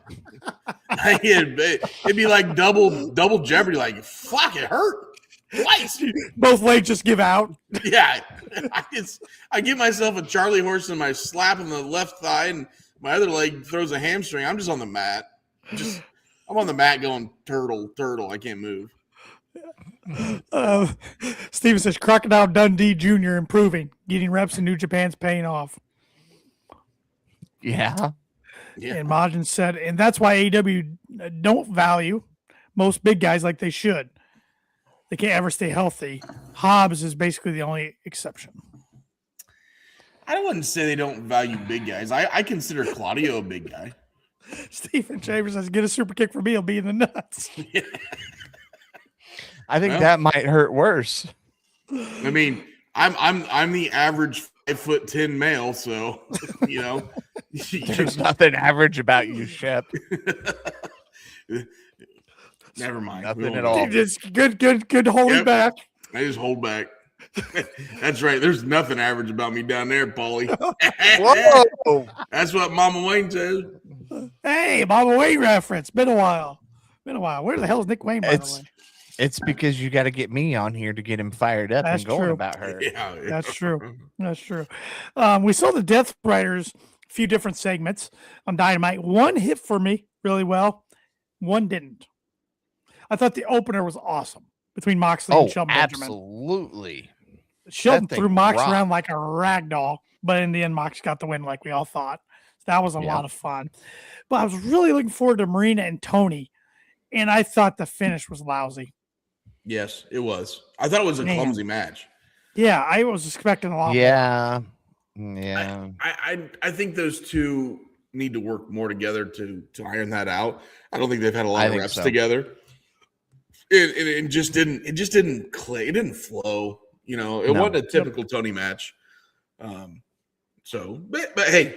It'd be like double jeopardy. Like, fuck, it hurt twice. Both legs just give out. Yeah, I give myself a Charlie horse and my slap in the left thigh, and my other leg throws a hamstring. I'm just on the mat. I'm on the mat going turtle. I can't move. Steven says Crocodile Dundee Jr. improving, getting reps in New Japan's paying off. Yeah. And Majin said, and that's why AEW don't value most big guys like they should. They can't ever stay healthy. Hobbs is basically the only exception. I wouldn't say they don't value big guys. I consider Claudio a big guy. Stephen Chambers says, get a super kick for me, he'll be in the nuts. I think that might hurt worse. I mean, I'm the average 5'10" male, so there's nothing average about you, Shep. Never mind. Nothing at all. Just good holding back. I just hold back. That's right. There's nothing average about me down there, Paulie. Whoa! That's what Mama Wayne says. Hey, Mama Wayne reference. Been a while. Where the hell is Nick Wayne, by the way? It's because you got to get me on here to get him fired up and going about her. Yeah. That's true. We saw the Death Riders, a few different segments on Dynamite. One hit for me really well. One didn't. I thought the opener was awesome between Moxley and Shelton Benjamin. Absolutely. Shelton threw Mox around like a rag doll, but in the end, Mox got the win like we all thought. So that was a lot of fun. But I was really looking forward to Marina and Tony, and I thought the finish was lousy. Yes, it was. I thought it was a clumsy match. Yeah, I was expecting a lot more. I think those two need to work more together to iron that out. I don't think they've had a lot of reps together. It just didn't click. It didn't flow. It wasn't a typical Tony match. But hey,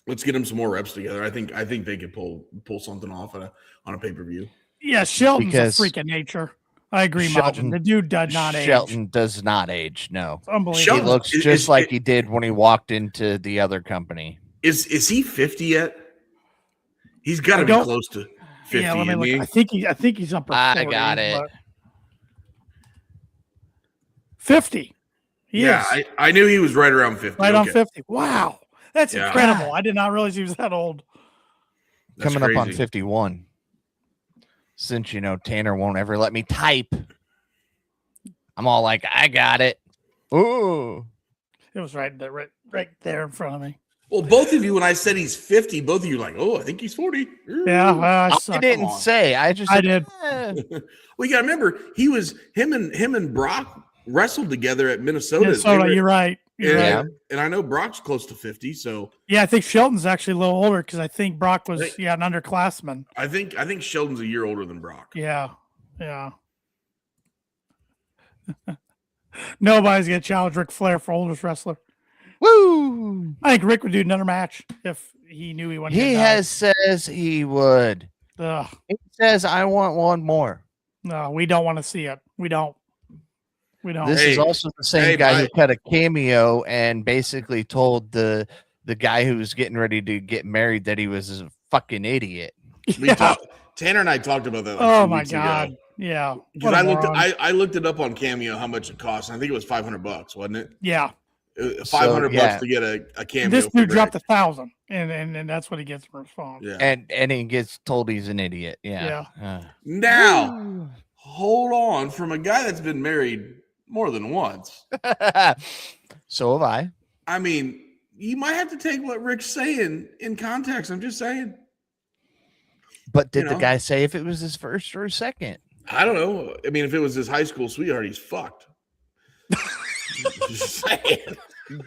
let's get them some more reps together. I think they could pull something off on a pay-per-view. Yeah, Shelton's a freak of nature. I agree, Majin. The dude does not age. Shelton does not age. No, it's unbelievable. He looks just like he did when he walked into the other company. Is he 50 yet? He's got to be close to 50. Yeah, let me look. I think he's upper 40. I got it. 50. He is. I knew he was right around 50. Right on 50. Wow, that's incredible. I did not realize he was that old. That's coming up on 51. Since Tanner won't ever let me type, I'm all like, I got it. Ooh, it was right there in front of me. Well, both of you, when I said he's 50, both of you were like, oh, I think he's 40. Yeah, I didn't say. I did. Well, you got to remember, him and Brock wrestled together at Minnesota. Minnesota, you're right. You're right. And I know Brock's close to 50. So yeah, I think Shelton's actually a little older because I think Brock was an underclassman. I think Sheldon's a year older than Brock. Yeah. Nobody's gonna challenge Ric Flair for oldest wrestler. Woo! I think Rick would do another match if he knew he wanted. He says he would. Ugh. He says, "I want one more." No, we don't want to see it. We don't. This is also the same guy who cut a cameo and basically told the guy who was getting ready to get married that he was a fucking idiot. Tanner and I talked about that. Oh my god! Ago. Yeah, because I looked it up on Cameo how much it cost. I think it was $500, wasn't it? Yeah, $500 to get a cameo. This dude dropped $1,000, and that's what he gets for his phone. Yeah, and he gets told he's an idiot. Yeah. Now, hold on, from a guy that's been married more than once. So have I. I mean, you might have to take what Rick's saying in context. I'm just saying. But did the guy say if it was his first or his second? I don't know. I mean, if it was his high school sweetheart, he's fucked. Just saying.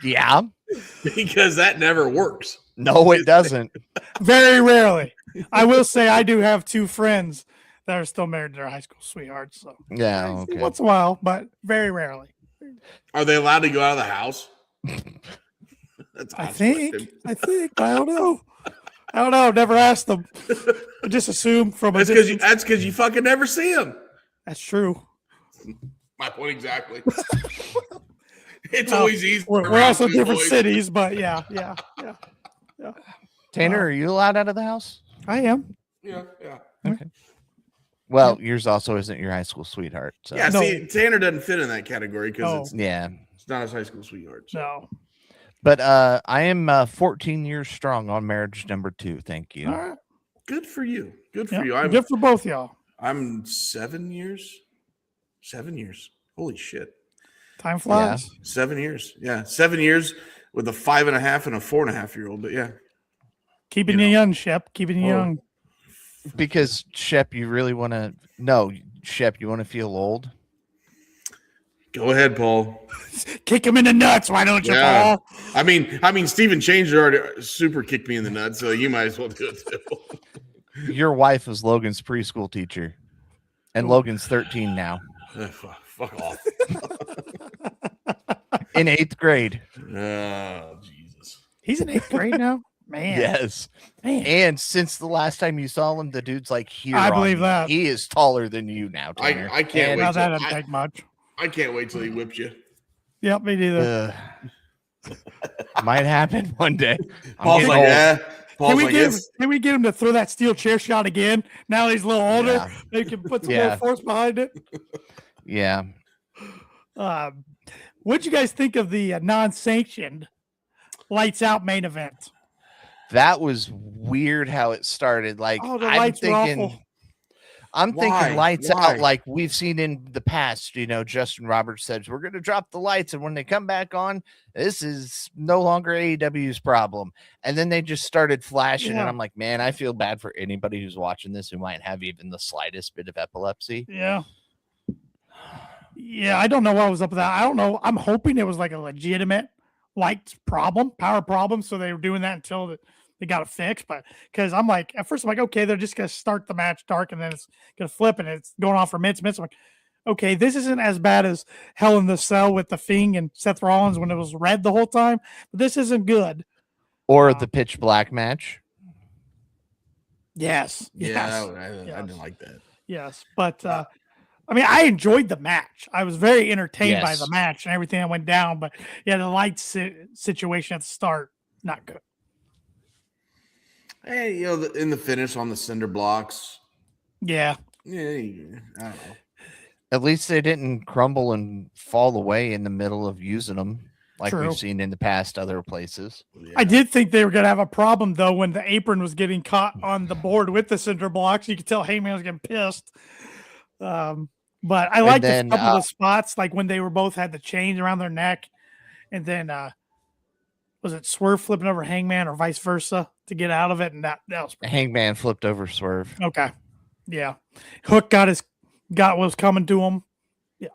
Yeah. Because that never works. No, it doesn't. Very rarely. I will say I do have 2 friends that are still married to their high school sweethearts. So yeah, okay. Once in a while, but very rarely. Are they allowed to go out of the house? I think. I don't know. Never asked them. I just assume from that's because you fucking never see them. That's true. My point exactly. It's always easy. We're also different cities, but yeah. Tanner, are you allowed out of the house? I am. Yeah. Okay. Well, yours also isn't your high school sweetheart. So. Yeah, see, Tanner doesn't fit in that category because it's not his high school sweetheart. So. No. But I am 14 years strong on marriage number 2. Thank you. All right. Good for you. Good for you. Good for both y'all. I'm 7 years. 7 years. Holy shit. Time flies. Yeah. 7 years. Yeah. 7 years with a 5.5 and a 4.5-year-old. But yeah. Keeping you young, Shep. Keeping you young. Because Shep, you really want to Shep, you want to feel old? Go ahead, Paul. Kick him in the nuts, why don't you, Paul? I mean, Steven Changer already super kicked me in the nuts, so you might as well do it too. Your wife was Logan's preschool teacher, and Logan's 13 now. Fuck off. In 8th grade. Oh, Jesus. He's in 8th grade now? Man. Yes. Man. And since the last time you saw him, the dude's like here. I believe that. He is taller than you now, Tanner. I can't wait. That doesn't take much. I can't wait till he whips you. Yep, me neither. Might happen one day. Paul's like, yeah. Can we get him to throw that steel chair shot again? Now he's a little older. They can put some more force behind it. Yeah. What'd you guys think of the non-sanctioned Lights Out main event? That was weird how it started. Like, I'm thinking lights out like we've seen in the past. Justin Roberts says we're going to drop the lights, and when they come back on, this is no longer AEW's problem. And then they just started flashing, and I'm like, man, I feel bad for anybody who's watching this who might have even the slightest bit of epilepsy. Yeah, I don't know what was up with that. I don't know. I'm hoping it was like a legitimate lights problem, power problem, so they were doing that until they got it fixed. But because I'm like, at first I'm like, okay, they're just gonna start the match dark and then it's gonna flip and it's going on for minutes. I'm like, okay, this isn't as bad as Hell in the Cell with the Fiend and Seth Rollins when it was red the whole time. But this isn't good. Or the pitch black match. Yes. Yeah, I didn't like that. Yes, but I enjoyed the match. I was very entertained by the match and everything that went down. But the lights situation at the start, not good. Hey, in the finish on the cinder blocks. Yeah. I don't know. At least they didn't crumble and fall away in the middle of using them like we've seen in the past other places. Yeah. I did think they were going to have a problem, though, when the apron was getting caught on the board with the cinder blocks. You could tell Heyman was getting pissed. But I liked a couple of spots, like when they were both had the chains around their neck. And then was it Swerve flipping over Hangman or vice versa to get out of it? And that was pretty Hangman flipped over Swerve. Okay. Yeah. Hook got what was coming to him. Yeah.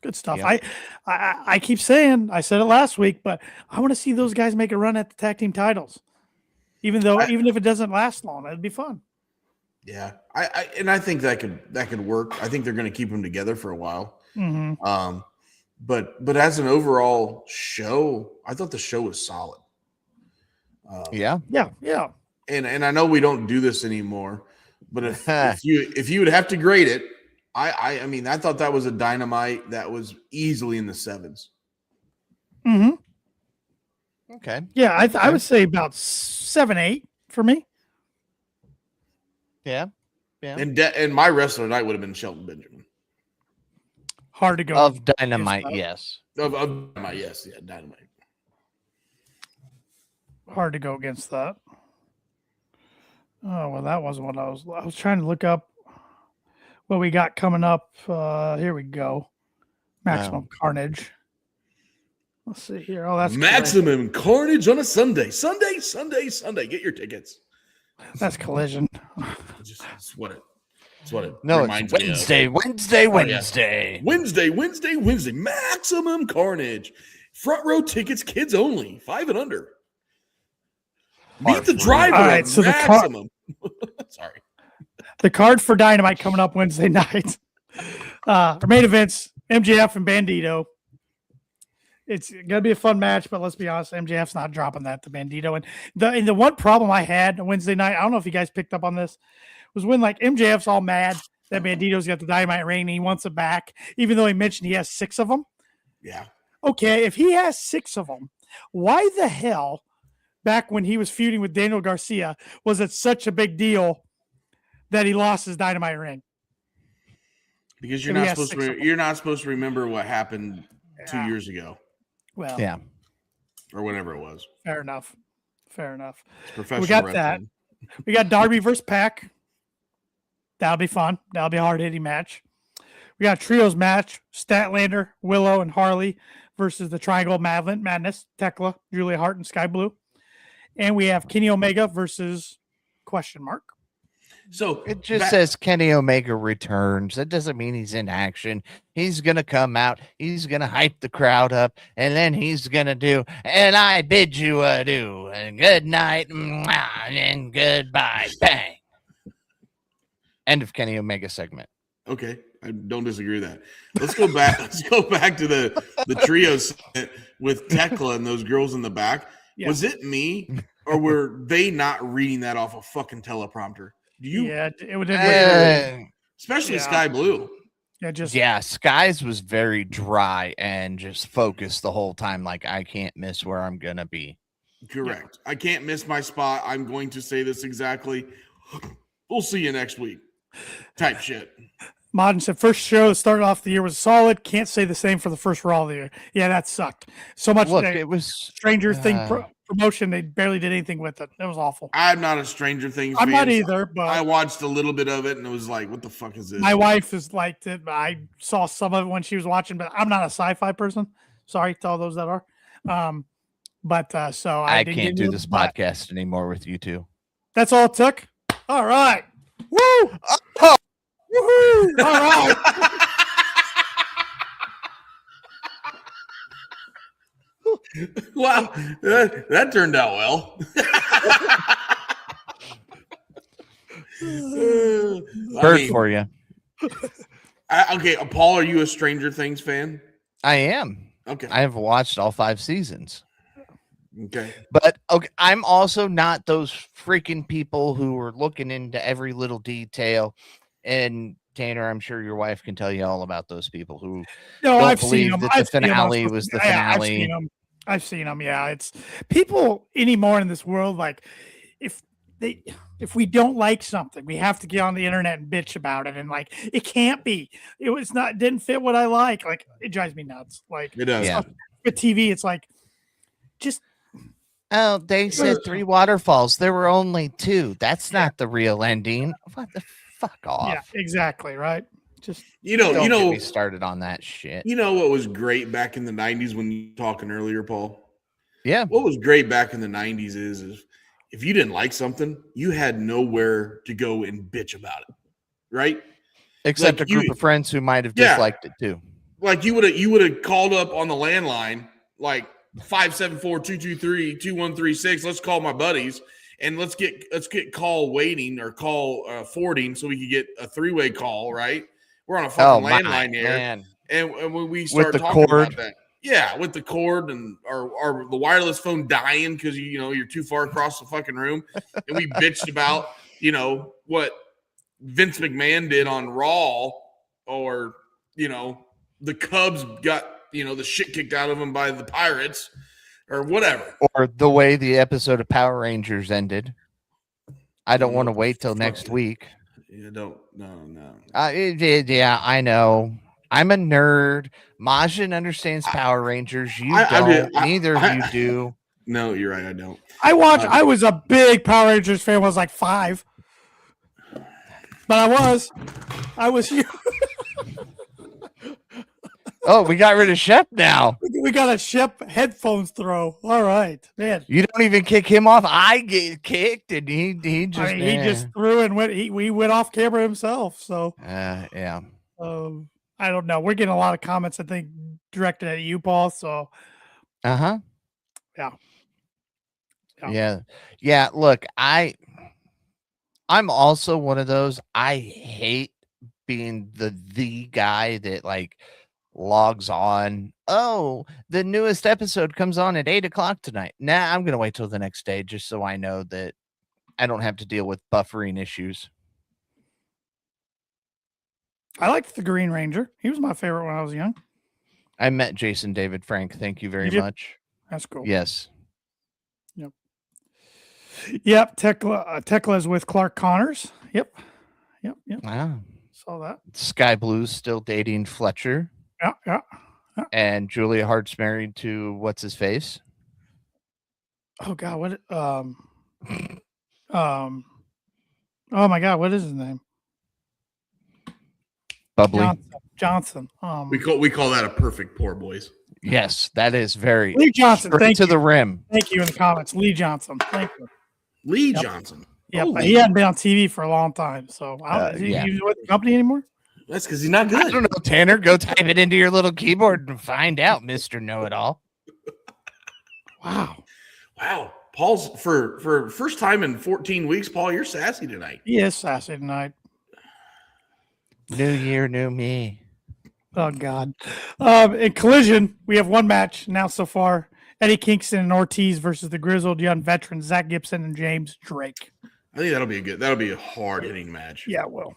Good stuff. Yep. I keep saying, I said it last week, but I want to see those guys make a run at the tag team titles. Even if it doesn't last long, it'd be fun. Yeah, I think that could work. I think they're going to keep them together for a while. Mm-hmm. But as an overall show, I thought the show was solid. Yeah. And I know we don't do this anymore, but if you would have to grade it, I mean, I thought that was a Dynamite that was easily in the 7s. Mm-hmm. Okay. Yeah, I would say about 7-8 for me. Yeah. Yeah. And my wrestler tonight would have been Shelton Benjamin. Hard to go. Of Dynamite, yes. Of Dynamite, yes. Yeah, Dynamite. Hard to go against that. Oh, well, that wasn't what I was trying to look up what we got coming up. Here we go. Maximum Carnage. Let's see here. Oh, that's Maximum Carnage on a Sunday. Sunday. Get your tickets. That's Collision. It's what it No, reminds it's me of. Wednesday. Wednesday. Maximum Carnage. Front row tickets, kids only, 5 and under. Meet the driver. All right, so Maximum. Sorry. The card for Dynamite coming up Wednesday night. Our main events, MJF and Bandito. It's gonna be a fun match, but let's be honest, MJF's not dropping that to Bandito. And the one problem I had on Wednesday night, I don't know if you guys picked up on this, was when like MJF's all mad that Bandito's got the Dynamite ring and he wants it back, even though he mentioned he has 6 of them. Yeah. Okay, if he has 6 of them, why the hell, back when he was feuding with Daniel Garcia, was it such a big deal that he lost his Dynamite ring? Because you're not supposed to remember what happened 2 years ago. Well, yeah, or whatever it was. Fair enough. It's professional. We got wrestling. that. We got Darby versus Pac. That'll be fun. That'll be a hard-hitting match. We got a trios match: Statlander, Willow, and Harley versus the Triangle Madness: Tekla, Julia Hart, and Sky Blue. And we have Kenny Omega versus ? So it just says Kenny Omega returns. That doesn't mean he's in action. He's going to come out. He's going to hype the crowd up. And then he's going to do, and I bid you adieu. And good night. And goodbye. Bang. End of Kenny Omega segment. Okay. I don't disagree with that. Let's go back. Let's go back to the trio segment with Tekla and those girls in the back. Yeah. Was it me or were they not reading that off a fucking teleprompter? Yeah, it would. Especially Sky Blue. Yeah, Sky's was very dry and just focused the whole time. Like, I can't miss where I'm gonna be. Correct. Yeah. I can't miss my spot. I'm going to say this exactly. We'll see you next week. Type shit. Modern said first show that started off the year was solid. Can't say the same for the first Raw of the year. Yeah, that sucked. So much. Look, it was Stranger Thing promotion. They barely did anything with it. It was awful. I'm not a Stranger Things I'm fan. not either, but I watched a little bit of it and it was like, what the fuck is this? My wife is like it. I saw some of it when she was watching, but I'm not a sci-fi person. Sorry to all those that are. So I can't do this podcast anymore with you two. That's all it took. All right. Woo! Oh. Woo-hoo! All right. Wow, that turned out well. Bird for you. Okay, Paul, are you a Stranger Things fan? I am. Okay. I have watched all 5 seasons. Okay. But okay, I'm also not those freaking people who are looking into every little detail. And Tanner, I'm sure your wife can tell you all about those people who I've believe seen them. that the finale was the finale. I've seen them. Yeah, it's people anymore in this world. Like, if we don't like something, we have to get on the internet and bitch about it. And like, it can't be. It didn't fit what I like. Like, it drives me nuts. Like, it does. Yeah. With TV, it's like just. Oh, they said 3 waterfalls. There were only 2. That's not the real ending. What the fuck off? Yeah, exactly. Right. Just don't get me started on that shit. You know what was great back in the 90s when you were talking earlier, Paul? Yeah. What was great back in the 90s is if you didn't like something, you had nowhere to go and bitch about it. Right? Except like a group of friends who might have disliked it too. like you would have called up on the landline, like 574-223-2136. Let's call my buddies and let's get call waiting or call forwarding so we could get a 3-way call. Right, we're on a fucking landline here, man. and when we start the talking cord. about that, yeah, with the cord and or the wireless phone dying because you're too far across the fucking room, and we bitched about what Vince McMahon did on Raw, or the Cubs got the shit kicked out of them by the Pirates, or whatever, or the way the episode of Power Rangers ended. I don't want to wait till next week. You don't. No. Yeah, I know. I'm a nerd. Majin understands Power Rangers. You don't. Neither of you do. No, you're right. I don't. I was a big Power Rangers fan. When I was like 5, but I was here. Oh, we got rid of Shep now. We got a Shep headphones throw. All right, man. You don't even kick him off. I get kicked, and he just he just threw and went. We went off camera himself. So yeah. I don't know. We're getting a lot of comments, I think, directed at you, Paul. So yeah. Look, I'm also one of those. I hate being the guy that like logs on. Oh, the newest episode comes on at 8:00 tonight. Nah, I'm gonna wait till the next day just so I know that I don't have to deal with buffering issues. I liked the Green Ranger. He was my favorite when I was young. I met Jason David Frank. Thank you very much. That's cool. Yes. Yep. Tekla is with Clark Connors. Yep. Wow. Saw that. Sky Blue's still dating Fletcher. Yeah. And Julia Hart's married to what's his face? Oh God, what? Oh my God, what is his name? Bubbly Johnson. We call that a perfect poor boys. Yes, that is very Lee Johnson. Thank you. The rim. Thank you in the comments, Lee Johnson. Thank you. Lee Johnson. Yeah, but he hadn't been on TV for a long time. So is he with the company anymore? That's because he's not good. I don't know, Tanner. Go type it into your little keyboard and find out, Mr. Know-It-All. Wow. Paul's for first time in 14 weeks. Paul, you're sassy tonight. He is sassy tonight. New year, new me. Oh God. In Collision, we have one match announced so far. Eddie Kingston and Ortiz versus the grizzled young veterans Zach Gibson and James Drake. I think that'll be a hard hitting match. Yeah, it will.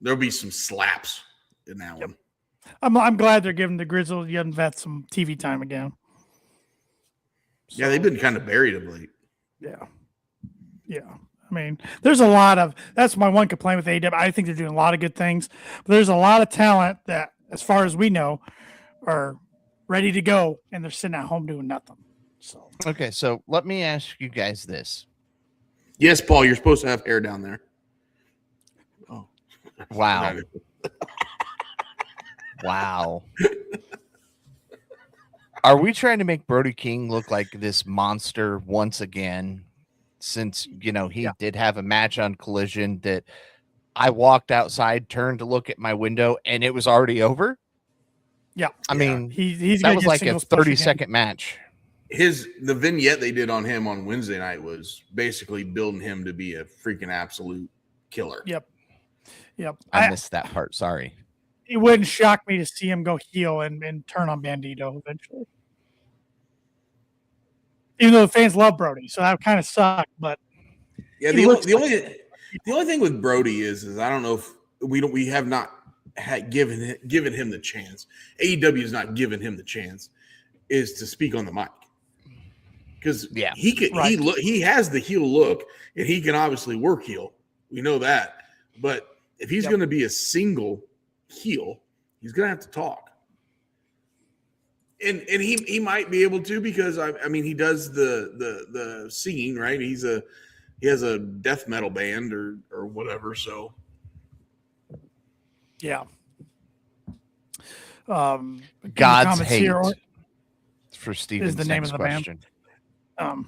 There'll be some slaps in that one. I'm glad they're giving the grizzled young vets some TV time again. So, yeah, they've been kind of buried of late. Yeah. I mean, there's a lot of that's my one complaint with AEW. I think they're doing a lot of good things, but there's a lot of talent that, as far as we know, are ready to go, and they're sitting at home doing nothing. So okay, so let me ask you guys this. Yes, Paul, you're supposed to have hair down there. Oh, wow. Wow. Are we trying to make Brody King look like this monster once again? Since, he did have a match on Collision that I walked outside, turned to look at my window, and it was already over. Yeah. I mean, he's that was like a 30-second match. The vignette they did on him on Wednesday night was basically building him to be a freaking absolute killer. Yep. I missed that part. Sorry. It wouldn't shock me to see him go heel and turn on Bandito eventually. Even though the fans love Brody, so that kind of sucked. But yeah, the only thing with Brody is I don't know if we have not given him the chance. AEW has not given him the chance is to speak on the mic because he has the heel look and he can obviously work heel. We know that, but if he's going to be a single heel, he's going to have to talk. And he might be able to because I mean he does the singing, right? He has a death metal band or whatever. So yeah. God's hate here, for Steven is the name of the question. Band.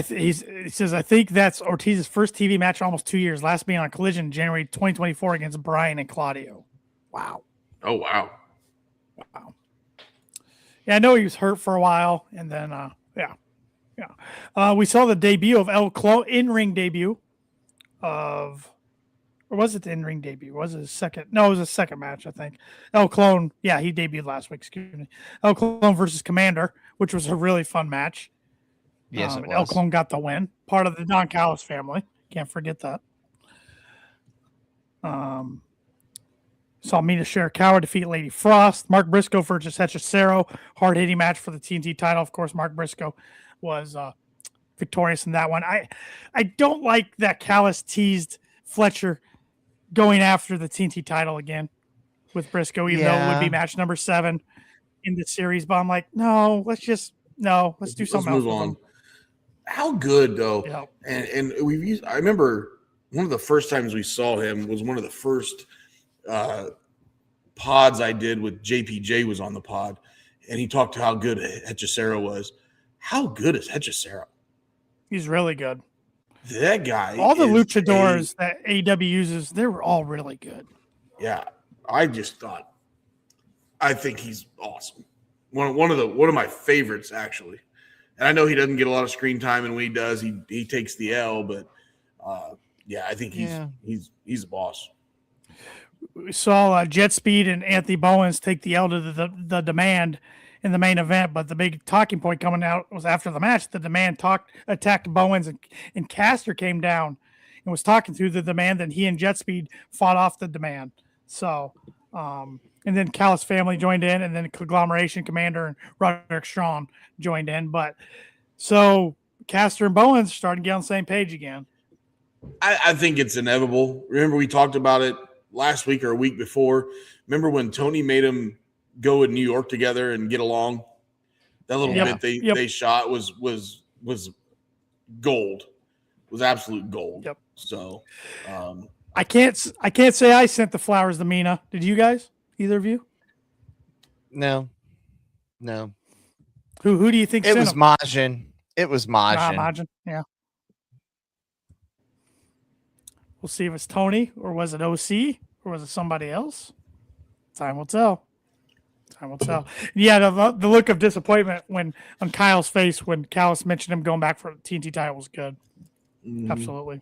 He says I think that's Ortiz's first TV match in almost 2 years. Last being on Collision in January 2024 against Brian and Claudio. Wow. Oh wow. Wow. Yeah, I know he was hurt for a while, and then we saw the debut of El Clone, in-ring debut of, or was it the in-ring debut? Was it his second? No, it was a second match, I think. El Clone, yeah, he debuted last week. Excuse me. El Clone versus Commander, which was a really fun match. Yes, it was. El Clone got the win. Part of the Don Callis family. Can't forget that. Saw Mina Shirakawa defeat Lady Frost. Mark Briscoe versus Hechicero. Hard-hitting match for the TNT title. Of course, Mark Briscoe was victorious in that one. I don't like that Callis teased Fletcher going after the TNT title again with Briscoe, even though it would be match number 7 in the series. But I'm like, no, let's do something else with him. How good though, Yeah. And we've used. I remember one of the first times we saw him was one of the first pods I did with JPJ was on the pod, and he talked to how good Hechicero was. How good is Hechicero? He's really good. That guy. All the luchadors that AEW uses, they were all really good. Yeah, I think he's awesome. One of my favorites actually. And I know he doesn't get a lot of screen time, and when he does, he takes the L. But I think he's a boss. We saw Jet Speed and Anthony Bowens take the L to the Demand in the main event, but the big talking point coming out was after the match. The Demand attacked Bowens, and Caster came down and was talking to the Demand. Then he and Jet Speed fought off the Demand. So, and then Callis family joined in, and then Conglomeration Commander and Roderick Strong joined in. But so Caster and Bowens starting to get on the same page again. I think it's inevitable. Remember, we talked about it last week or a week before. Remember when Tony made them go in New York together and get along? That little bit they shot was gold. Was absolute gold. Yep. So I can't say I sent the flowers to Mina. Did you guys? Either of you? No. Who do you think it was Majin? It was Majin. Majin, yeah. We'll see if it's Tony, or was it OC, or was it somebody else? Time will tell. Yeah, the look of disappointment on Kyle's face when Callis mentioned him going back for the TNT title was good. Mm-hmm. Absolutely.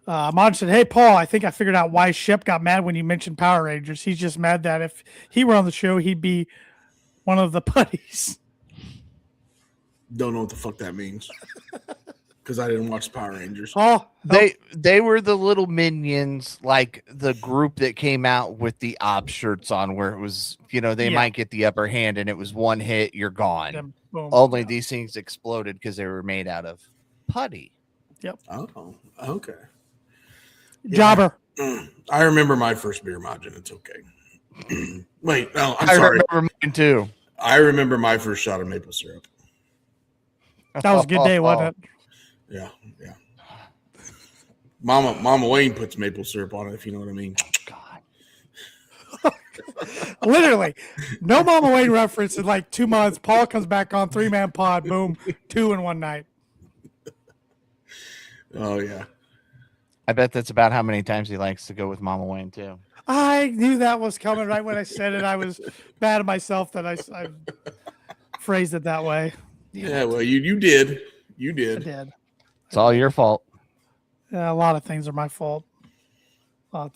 Mod said, "Hey, Paul, I think I figured out why Shep got mad when you mentioned Power Rangers. He's just mad that if he were on the show, he'd be one of the putties." Don't know what the fuck that means. Because I didn't watch Power Rangers. Oh, they were the little minions, like the group that came out with the op shirts on, where it was, they might get the upper hand, and it was one hit, you're gone. Then, boom. Only these things exploded because they were made out of putty. Yep. Oh, okay. Jobber. I remember my first beer, Majin. It's okay. Wait, no, I'm sorry. I remember mine too. I remember my first shot of maple syrup. That was a good day, wasn't it? Yeah. Mama Wayne puts maple syrup on it, if you know what I mean. God. Literally. No Mama Wayne reference in like 2 months. Paul comes back on 3-man pod. Boom. 2 in one night. Oh, yeah. I bet that's about how many times he likes to go with Mama Wayne, too. I knew that was coming right when I said it. I was mad at myself that I phrased it that way. Yeah, well, you did. You did. I did. It's all your fault. Yeah, a lot of things are my fault. But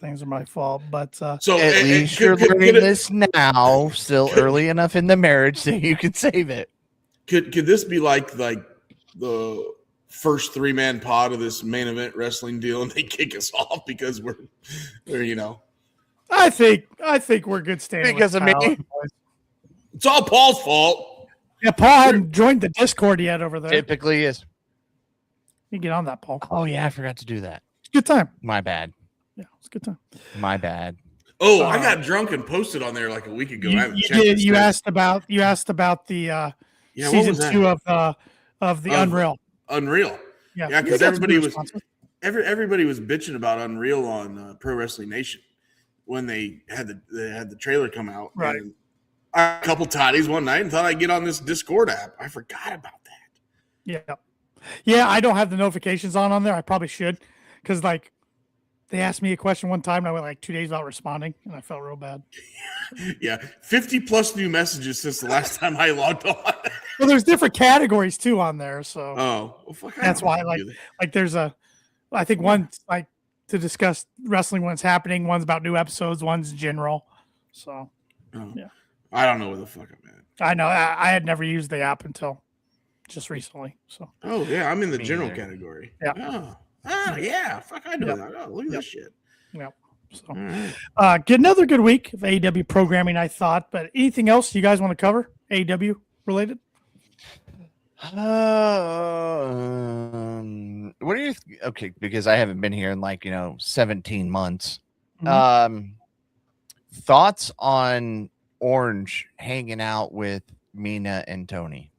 so at least you're learning this now, still early enough in the marriage that you can save it. Could this be like the first 3-man pod of this main event wrestling deal, and they kick us off because we're I think we're good standing because of me. It's all Paul's fault. Yeah, Paul hadn't joined the Discord yet over there. Typically is. You get on that, Paul. Oh yeah, I forgot to do that. It's a good time. My bad. Yeah, it's a good time. My bad. Oh, I got drunk and posted on there like a week ago. You did. You asked about the season 2 of the Unreal. Unreal. Yeah, because everybody was bitching about Unreal on Pro Wrestling Nation when they had the trailer come out. Right. And I had a couple toddies one night and thought I'd get on this Discord app. I forgot about that. Yeah. I don't have the notifications on there. I probably should, because They asked me a question one time, and I went like 2 days without responding, and I felt real bad. Yeah, 50 plus new messages since the last time I logged on. Well, there's different categories too on there, so Oh, well, fuck, that's why. Like there's I think one's like to discuss wrestling when it's happening. One's about new episodes. One's general. So, yeah, I don't know where the fuck I'm at. I know I had never used the app until just recently. So, Oh yeah, I'm in the Me general either. category. Yeah. Oh yeah, fuck, I know Yep. that. Oh, look at this shit. yeah. So, All right. get another good week of AEW programming, I thought. But anything else you guys want to cover AEW related? What do you okay, because I haven't been here in 17 months. Mhm. Thoughts on Orange hanging out with Mina and Tony?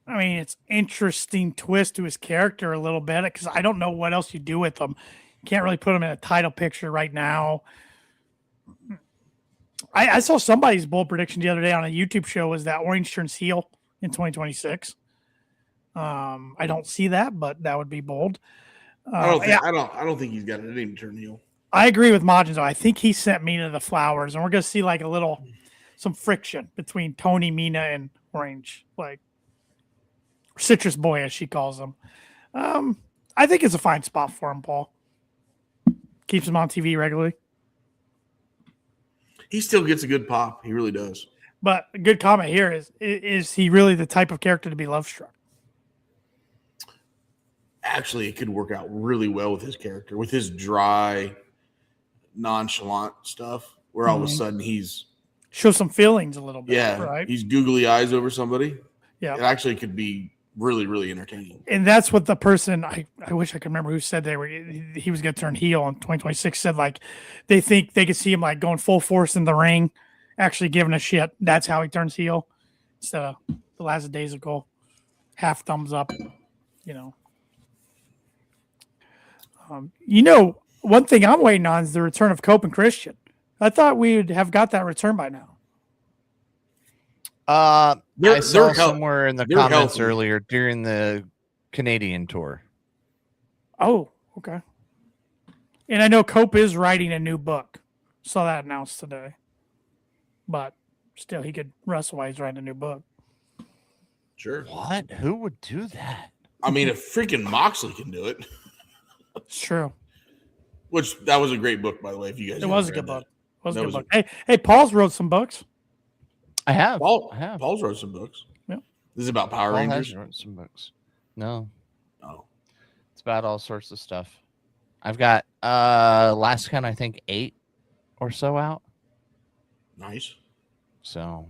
I mean, it's interesting twist to his character a little bit because I don't know what else you do with him. You can't really put him in a title picture right now. I saw somebody's bold prediction the other day on a YouTube show was that Orange turns heel in 2026. I don't see that, but that would be bold. I don't think he's got it in him to turn heel. I agree with Majin, though. I think he sent Mina the flowers, and we're going to see like some friction between Tony, Mina, and Orange, like Citrus Boy, as she calls him. I think it's a fine spot for him, Paul. Keeps him on TV regularly. He still gets a good pop. He really does. But a good comment here is he really the type of character to be love struck? Actually, it could work out really well with his character, with his dry, nonchalant stuff, where all of a sudden he's show some feelings a little bit. Right. He's googly eyes over somebody. Yeah, it actually could be really, really entertaining. And that's what the person I wish I could remember who said he was going to turn heel in 2026 said like they think they could see him like going full force in the ring, actually giving a shit. That's how he turns heel instead of the last days ago, half thumbs up. One thing I'm waiting on is the return of Cope and Christian. I thought we would have got that return by now. I saw somewhere in the comments earlier during the Canadian tour. Oh, okay. And I know Cope is writing a new book. Saw that announced today. But still, he could wrestle while he's writing a new book. Sure. What? Who would do that? I mean, if freaking Moxley can do it. It's true. Which that was a great book, by the way. If you guys, it was a good book. It was a good book. Hey, Paul's wrote some books. I have. Paul's wrote some books. Yeah. This is about Power Rangers. Has wrote some books. No. Oh. It's about all sorts of stuff. I've got last count, I think 8 or so out. Nice. So.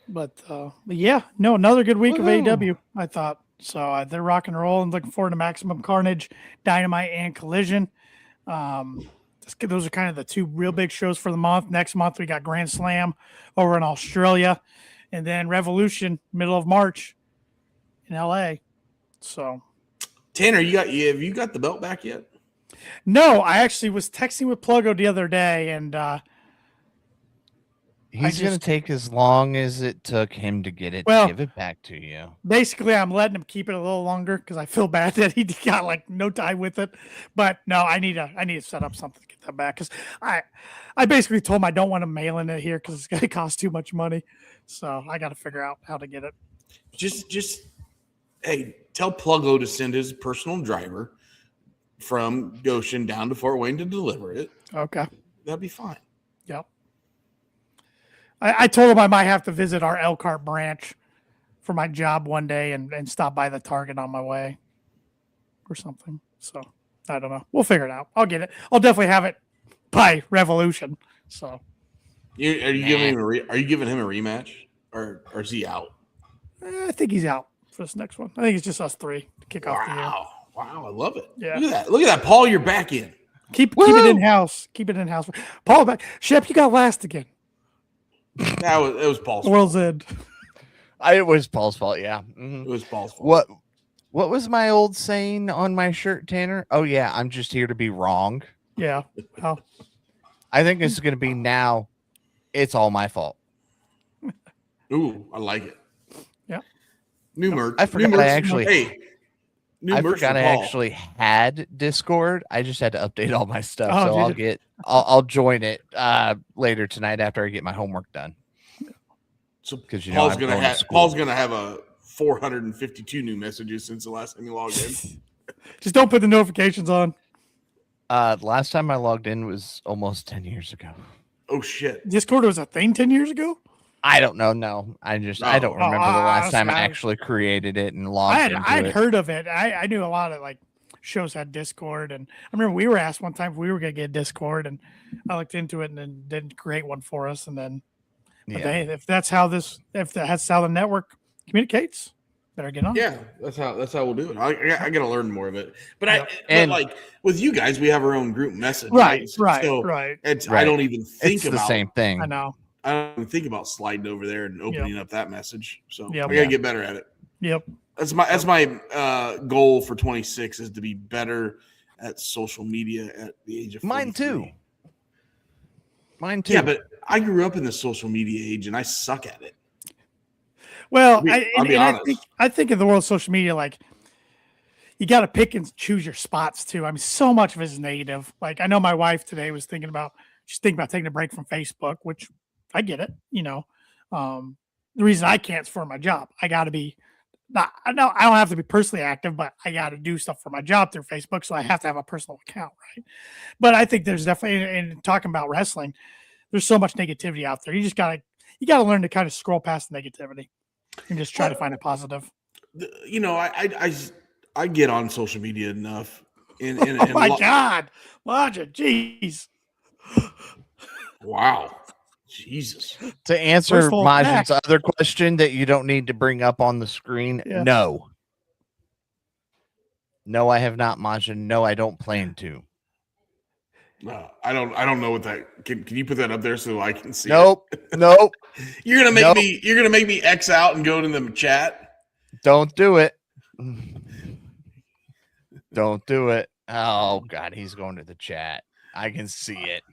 But yeah, no, another good week of AEW, I thought. So they're rock and roll and looking forward to Maximum Carnage, Dynamite, and Collision. Those are kind of the two real big shows for the month. Next month, we got Grand Slam over in Australia. And then Revolution, middle of March in LA. So, Tanner, have you got the belt back yet? No, I actually was texting with Pluggo the other day, and he's going to take as long as it took him to give it back to you. Basically, I'm letting him keep it a little longer because I feel bad that he got like no time with it. But no, I need to set up something to get that back because I basically told him I don't want to mail in it here because it's going to cost too much money. So I got to figure out how to get it. Just hey, tell Pluggo to send his personal driver from Goshen down to Fort Wayne to deliver it. Okay, that'd be fine. Yep. I told him I might have to visit our Elkhart branch for my job one day and stop by the Target on my way or something. So I don't know. We'll figure it out. I'll get it. I'll definitely have it by Revolution. So are you giving him a rematch or is he out? I think he's out for this next one. I think it's just us three to kick off the year. Wow, I love it. Yeah. Look at that, Paul. You're back in. Keep it in house. Keep it in house. Paul back. Shep, you got last again. It was Paul's World's End. It was Paul's fault, yeah. Mm-hmm. It was Paul's fault. What was my old saying on my shirt, Tanner? Oh, yeah, I'm just here to be wrong. Yeah. Well, I think this is going to be now. It's all my fault. Ooh, I like it. Yeah. New merch. I forgot. New merch. I actually. Hey, I merch forgot for I Paul. actually had Discord. I just had to update all my stuff. Oh, So did I'll join it later tonight after I get my homework done. So 'Cause, you know, Paul's I'm gonna going to have school. Paul's gonna have a 452 new messages since the last time he logged in. Just don't put the notifications on. Last time I logged in was almost 10 years ago. Oh shit! Discord was a thing 10 years ago. I don't know. No, I don't remember the last time I actually created it and logged into I'd it. heard of it. I knew a lot of like shows had Discord, and I remember we were asked one time if we were going to get Discord, and I looked into it and then didn't create one for us. And then, but Yeah. if that's how the network communicates, better get on. Yeah, that's how we'll do it. I gotta learn more of it. But Yep. And- but like with you guys, we have our own group message, Right. So it's Right. I don't even think It's about the same thing. I know. I don't even think about sliding over there and opening up that message. So Yep. I gotta get better at it. Yep. That's my goal for 26 is to be better at social media at the age of 43. Mine too. Yeah, but I grew up in the social media age and I suck at it. Well, I'll be honest. I think in the world of social media, like you got to pick and choose your spots too. I mean, so much of it is negative. Like I know my wife today was thinking about taking a break from Facebook, which I get it. You know, the reason I can't is for my job. I got to be. I don't have to be personally active, but I got to do stuff for my job through Facebook, so I have to have a personal account, right? But I think there's definitely, in talking about wrestling, there's so much negativity out there. You gotta learn to kind of scroll past the negativity and just try to find a positive. You know, I get on social media enough. Oh my God, Maja, jeez. Wow. Jesus. To answer Wishful Majin's back. other question that you don't need to bring up on the screen, Yeah. no. No, I have not, Majin. No, I don't plan to. I don't know what that can you put that up there so I can see Nope. it? Nope. You're gonna make me X out and go to the chat. Don't do it. Don't do it. Oh God, he's going to the chat. I can see it.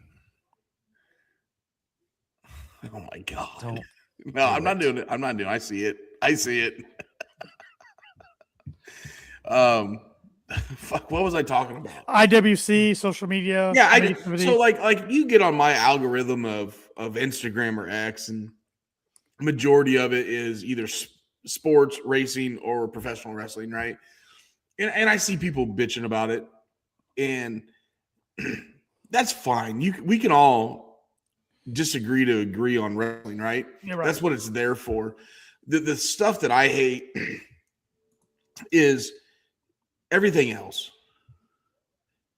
Oh my God. Don't No, I'm not doing it. I see it. Fuck, what was I talking about? IWC, social media. Yeah, negativity. so like you get on my algorithm of Instagram or X, and majority of it is either sports, racing, or professional wrestling, right? And I see people bitching about it, and that's fine. We can all disagree to agree on wrestling, right? You're right. That's what it's there for. The stuff that I hate is everything else.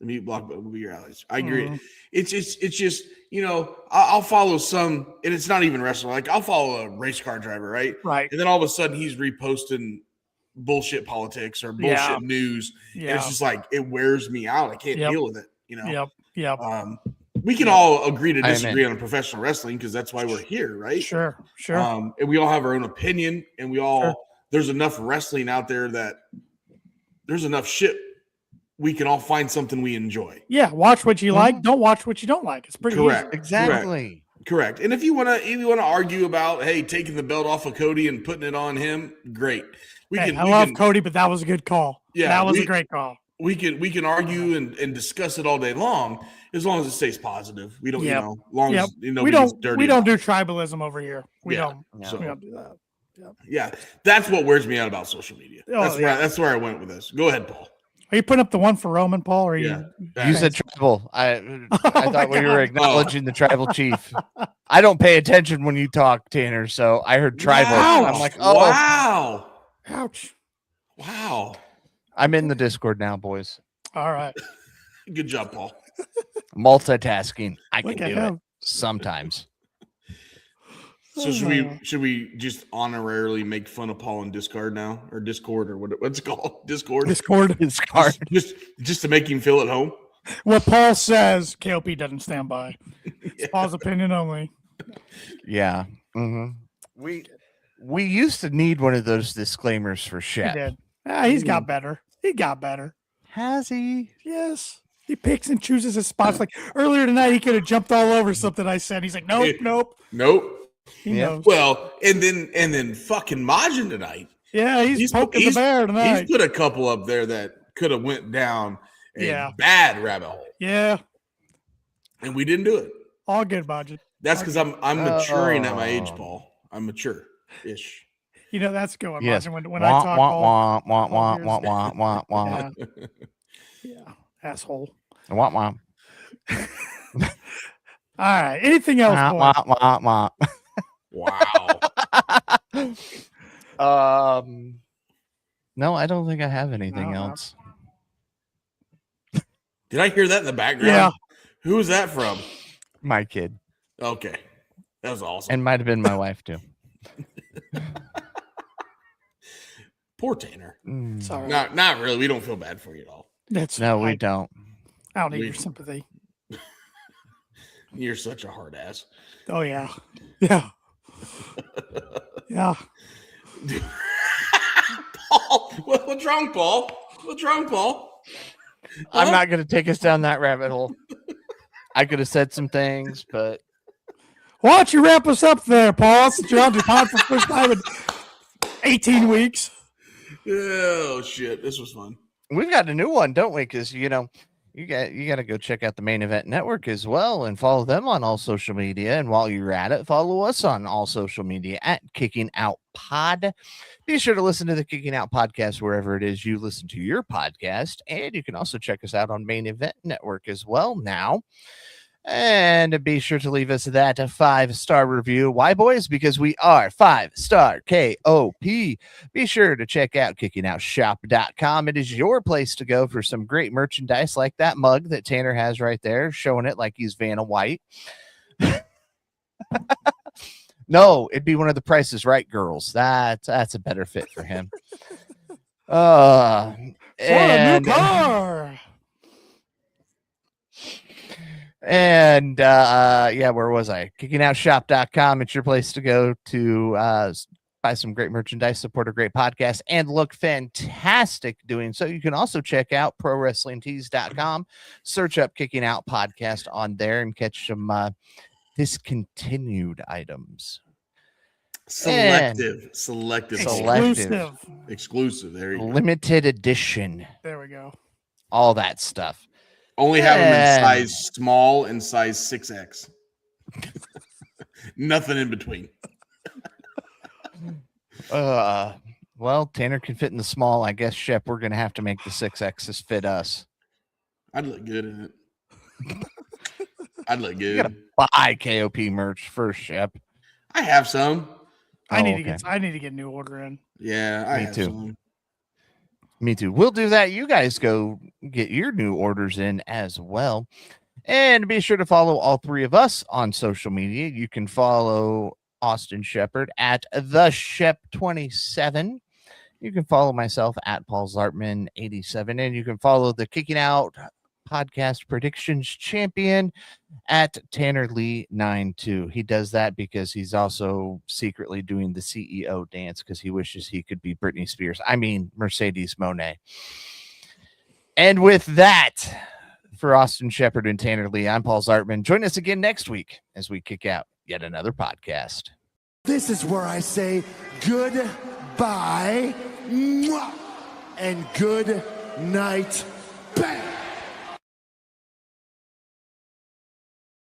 The mute block button will be your allies. I agree. Mhm. It's just, you know, I'll follow some, and it's not even wrestling. Like I'll follow a race car driver, right? Right. And then all of a sudden he's reposting bullshit politics or bullshit news. And it's just like it wears me out. I can't deal with it, you know. Yep. We can all agree to disagree Amen. on professional wrestling because that's why we're here, right? Sure. And we all have our own opinion, and we all there's enough wrestling out there that there's enough shit we can all find something we enjoy. Yeah. Watch what you like. Don't watch what you don't like. It's pretty Correct. easy. Exactly. Correct. And if you want to argue about, hey, taking the belt off of Cody and putting it on him, great. I love Cody, but that was a good call. Yeah, that was a great call. We can argue and discuss it all day long as long as it stays positive. We don't, as long as we don't do tribalism over here. We don't do that. Yeah, that's what wears me out about social media. Oh, That's where I went with this. Go ahead, Paul. Are you putting up the one for Roman, Paul? Or Yeah. You said tribal. I thought we were acknowledging the tribal chief. I don't pay attention when you talk, Tanner. So I heard tribal. Wow. I'm like, oh, wow. Ouch. Wow. I'm in the Discord now, boys. All right. Good job, Paul. Multitasking. I can Look at do him. it sometimes. So should we just honorarily make fun of Paul in Discord now, or Discord, or what's it called? Discord. Discord. Just to make him feel at home. What Paul says, KOP doesn't stand by. It's Paul's opinion only. Yeah. Mm-hmm. We used to need one of those disclaimers for He Shep. did. He's got better. He got better. Has he? Yes. He picks and chooses his spots. Like earlier tonight, he could have jumped all over something I said. He's like, nope. Nope. He knows. Well, and then fucking Majin tonight. Yeah, he's poking the bear tonight. He's put a couple up there that could have went down a bad rabbit hole. Yeah. And we didn't do it. All good, budget. That's because I'm maturing at my age, Paul. I'm mature-ish. You know, that's good. Yes. When I talk Yeah, asshole. Wah. All right. Anything else? Wow. No, I don't think I have anything else. Did I hear that in the background? Yeah. Who was that from? My kid. Okay. That was awesome. And might have been my wife too. Poor Tanner. Sorry. Not really. We don't feel bad for you at all. We don't. I don't need your sympathy. You're such a hard ass. Oh, yeah. Yeah. Yeah. Paul, what's wrong, Paul? What's wrong, Paul? I'm not going to take us down that rabbit hole. I could have said some things, but why don't you wrap us up there, Paul? Since you're on the pod for the first time in 18 weeks. Oh, shit. This was fun. We've got a new one, don't we? Because, you know, you got to go check out the Main Event Network as well and follow them on all social media. And while you're at it, follow us on all social media at Kicking Out Pod. Be sure to listen to the Kicking Out podcast wherever it is you listen to your podcast. And you can also check us out on Main Event Network as well now. And be sure to leave us that 5-star review. Why, boys? Because we are 5-star KOP. Be sure to check out kickingOutShop.com. It is your place to go for some great merchandise like that mug that Tanner has right there, showing it like he's Vanna White. No, it'd be one of the Price is Right girls. That's a better fit for him. And a new car. And where was I? KickingOutShop.com. It's your place to go to buy some great merchandise, support a great podcast, and look fantastic doing so. You can also check out ProWrestlingTees.com. Search up Kicking Out Podcast on there and catch some discontinued items. Selective. Exclusive. There you go. Limited edition. There we go. All that stuff. Only have them in size small and size 6X. Nothing in between. Well, Tanner can fit in the small. I guess, Shep, we're going to have to make the 6Xs fit us. I'd look good in it. I'd look good. You gotta buy KOP merch first, Shep. I have some. I need to get a new order in. Yeah, I have too. some. Me too. We'll do that. You guys go get your new orders in as well. And be sure to follow all three of us on social media. You can follow Austin Shepard at the Shep27. You can follow myself at Paul Zartman 87. And you can follow the Kicking Out Podcast Predictions Champion at Tanner Lee 92. He does that because he's also secretly doing the CEO dance because he wishes he could be Britney Spears. I mean, Mercedes Moné. And with that, for Austin Shepard and Tanner Lee, I'm Paul Zartman. Join us again next week as we kick out yet another podcast. This is where I say goodbye and good night.